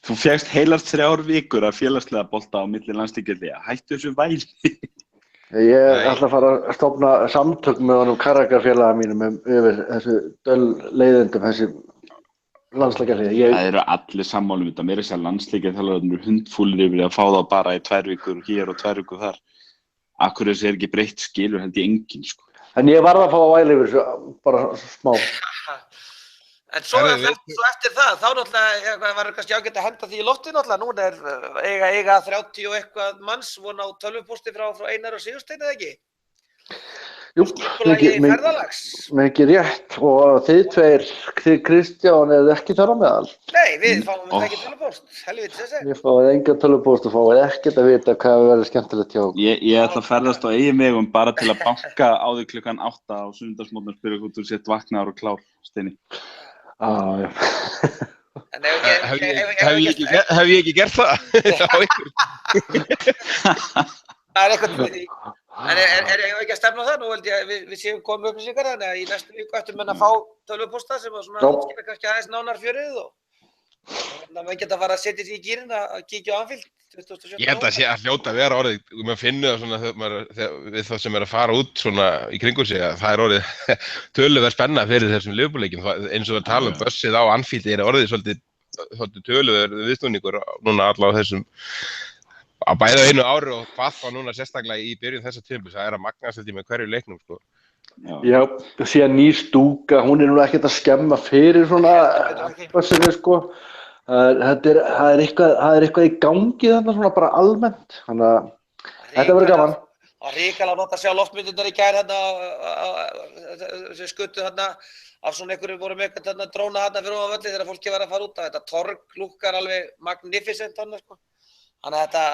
Þú fékkst heilar 3 vikur að félagslega bolta á milli landsleikjarhliða. Hættu þessu væli. Ég ætla að fara að stofna samtök með honum Carragher-félaga mínum yfir þessu leiðindum, þessi landsleikjarhlið. Það eru allir sammála þetta. Mér er þess að landsleikjarþjálfararnir eru hundfúlir yfir að fá þá bara í 2 vikur hér og 2 vikur þar. Akkur þessi er ekki breytt skilur held ég enginn, sko. En ég varð að fá að væla yfir þessu, bara smá. En svo eftir það, þá náttúrulega var kannski ágætt að henda því í loftið náttúrulega. Nú eiga 30 og eitthvað manns von á tölvupósti frá Einar og Sigursteini eða ekki? Jú, mikið rétt og þið Kristján eða ekki þar á meðal? Nei, við fáum ekki tölvupóst, helviti þessi. Við fáum enga tölvupóst og fáum ekkert að vita hvað verður skemmtilegt hjá okkur. Ég ætla að ferðast á eigin vegum bara til að banka á því klukkan 8 á sunnudagsmorgun og spyrja hvort þú sett vaknaður og klár, Steini. Já. Hef ég ekki gert það? Það er eitthvað með því. En er ég ekki að stefna það? Nú held ég að við séum komið upplýsingar þannig að í næstu viku ættum menn að fá tölvupósta sem að svona skilja kannski aðeins nánar fjörið og þannig að menn geta að fara að setja sig í gírinn að kíkja á Anfield 2017. Ég held að sé að hljóta að vera orðið, maður finnur það svona við þá sem er að fara út svona í kringum sig að það er orðið töluverð spenna fyrir þessum Liverpool-leikjum eins og að tala um bussið á Anfield er orðið svolítið töluverð viðsnúningur núna allavega þessum að bæða einu ári og hvað þá núna sérstaklega í byrjun þessa tímabils, það er að magnast þetta með hverju leiknum, sko. Já, síðan ný stúka, hún er nú ekkert að skemma fyrir svona bussinu, sko. Það er eitthvað í gangi þarna svona bara almennt, þannig að þetta verður gaman. Það var hrikalega nott að sjá loftmyndirnar í gær þarna sem skuttu þarna af svona einhverju voru með eitthvað dróna þarna fyrir ofan völlinn þegar fólki var að fara út af þetta torg lúkkar alveg magnificent þarna, sko. Þannig að þetta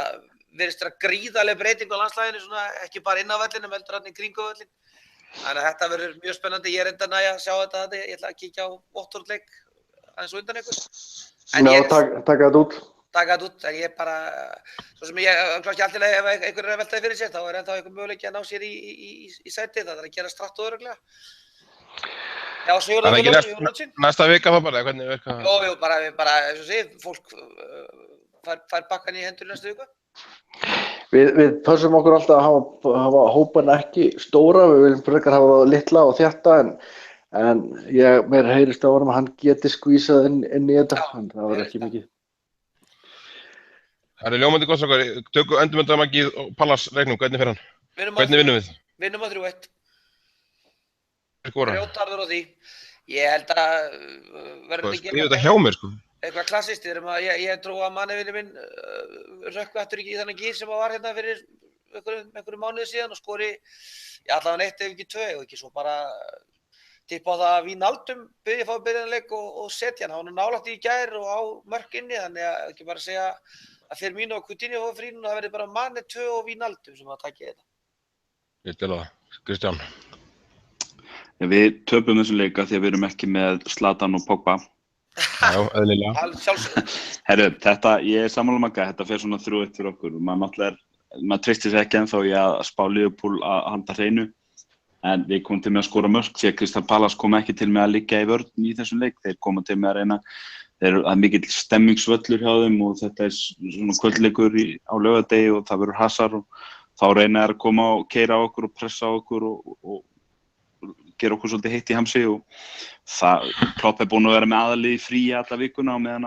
virðist vera gríðarleg breyting á landslaginu, svona ekki bara inn á vellinum, heldur hann í kringu völlin. Þannig að þetta verður mjög spennandi. Ég er enda næja að sjá þetta, ég ætla að kíkja á Watford-leik aðeins undan ykkur. Taka þetta út. Taka þetta út, en ég bara, svo sem ég, kannski alltaf ef einhver er að veltaði fyrir sér, þá er ennþá einhver möguleiki að ná sér í sæti, það er að gera stratt og örugglega. Já, Sigurður næsta vika þá bara, hvernig verka það? Jú, bara, eins og sé, fólk fær bakkan í hendur næstu viku. Við pössum okkur alltaf að hafa hópan ekki stóra, við viljum frekar hafa litla og þétta en mér heyrist á honum að hann geti skvísað inn í þetta, en það var ekki mikið. Það ljómandi gott strákar. Endum þetta Maggi og Pallas reiknum, hvernig fer hann? Hvernig vinnum við? Vinnum á 3-1. Skora. Grjótarður á því. Ég held að verðum Skrifa þetta hjá mér, sko. Eitthvað klassist, ég trú að mannivinni minn rökkvi aftur í þannig gír sem var hérna fyrir einhverju mánuði síðan og skori allavega 1 ef ekki 2 og ekki svo bara tippa á það að Wijnaldum byrja að fá byrjanleik og setja hann. Hann nálægt í gær og á mörk inni, þannig að ekki bara segja að Firmino og Coutinho fá frí núna, það verði bara Mane 2 og Wijnaldum sem að taki þetta. Ég til það. Kristján. Ja, við töpum þessum leika því að við erum ekki með Zlatan og Pogba. Já, eðlilega. Herru, ég er sammála Magga, þetta fer svona 3-1 fyrir okkur. Maður treystir sig ekki ennþá í að spá Liverpool að halda hreinu. En við komum til með að skora mörk því að Crystal Palace kom ekki til með að liggja í vörn í þessum leik. Þeir koma til með að reyna, það er mikill stemmingsvöllur hjá þeim og þetta er svona kvöldleikur á laugardegi og það verður hasar og þá reyna þeir að koma og keyra á okkur og pressa á okkur og gera okkur svolítið heitt í hamsi og Klopp er búinn að vera með aðalið í frí alla vikuna og meðan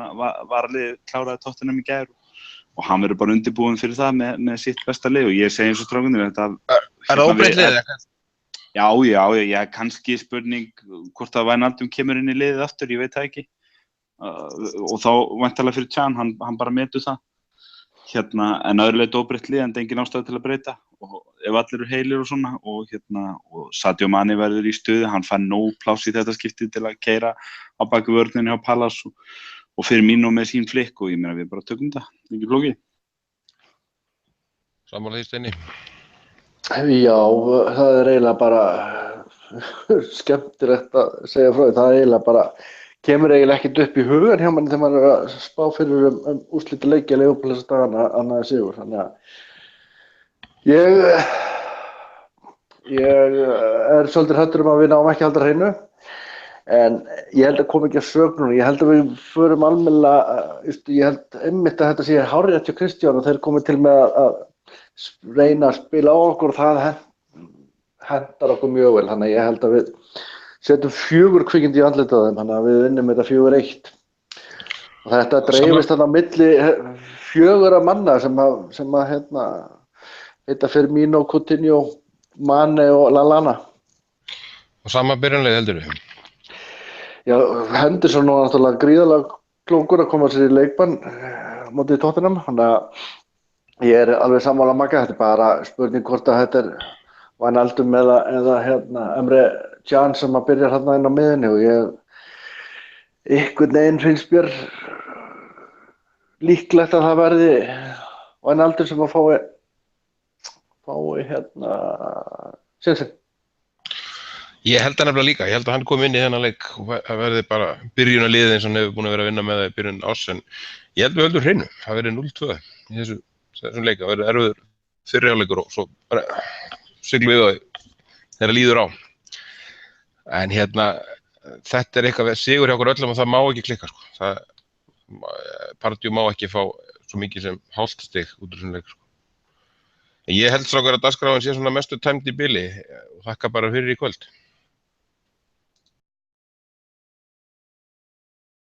varalið kláraði Tottenham í gær og hann verður bara undirbúinn fyrir það með sitt besta lið og ég segi eins og strákunir þetta. Er það óbreytt liðið? Já, kannski spurning hvort að Wijnaldum kemur inn í liðið aftur, ég veit það ekki. Og þá væntanlega fyrir Can, hann bara metur það. En öðruleiti óbreytt lið, en það er engin ástæða til að breyta. Og ef allir eru heilir og svona, og Sadio Mane verður í stuði, hann fann nóg pláss í þetta skipti til að keyra á baki vörninni á Palace og fyrir mín og með sín flikk og ég meina við bara tökum það, ekki flókið. Sammála því Steini. Já, það er eiginlega bara skemmtilegt að segja frá því. Það er eiginlega bara, kemur eiginlega ekkert upp í hugan hjá manni þegar maður er að spá fyrir úrslita leiki að Liverpool þessa dagana annaði sigur. Þannig að ég er svolítið hræddur að við náum ekki að halda hreinu. En ég held að koma ekki að sök núna. Ég held að við förum almennilega, ég held einmitt að þetta sé hárrétt hjá Kristján og þeir komið til með að reyna að spila á okkur og það hentar okkur mjög vel. Þannig að ég held að við setjum 4 kvikindi í andlitið á þeim, þannig að við vinnum þetta 4-1. Og þetta dreifist þarna á milli 4 manna sem að heita Firmino, Coutinho, Mane og Lallana. Og sama byrjanleið heldur við? Já, Henderson var náttúrulega gríðarlega klókur að koma sér í leikbann mótið Tottenham, þannig að ég er alveg sammála Magga, þetta er bara spurning hvort að þetta er Wijnaldum eða Emre Can sem að byrja hérna inn á miðunni og einhvern veginn finnst mér líklegt að það verði Wijnaldum sem að fái sénsinn. Ég held það nefnilega líka, ég held að hann kom inn í þennan leik og það verði bara byrjun að liðið eins og hann hefur búin að vera að vinna með það í byrjun árs en ég held við höldum hreinu, það verði 0-2 í þessum leik, það verði erfiður fyrri hálfleikur og svo bara siglum við á því þegar líður á. En þetta er eitthvað sigur hjá okkur öllum og það má ekki klikka sko. Pardew má ekki fá svo mikið sem hálft stig út úr þessum leik sko. En ég held strákar að dagskráin sé svona mestu tæmd í bili og þakka bara fyrir í kvöld.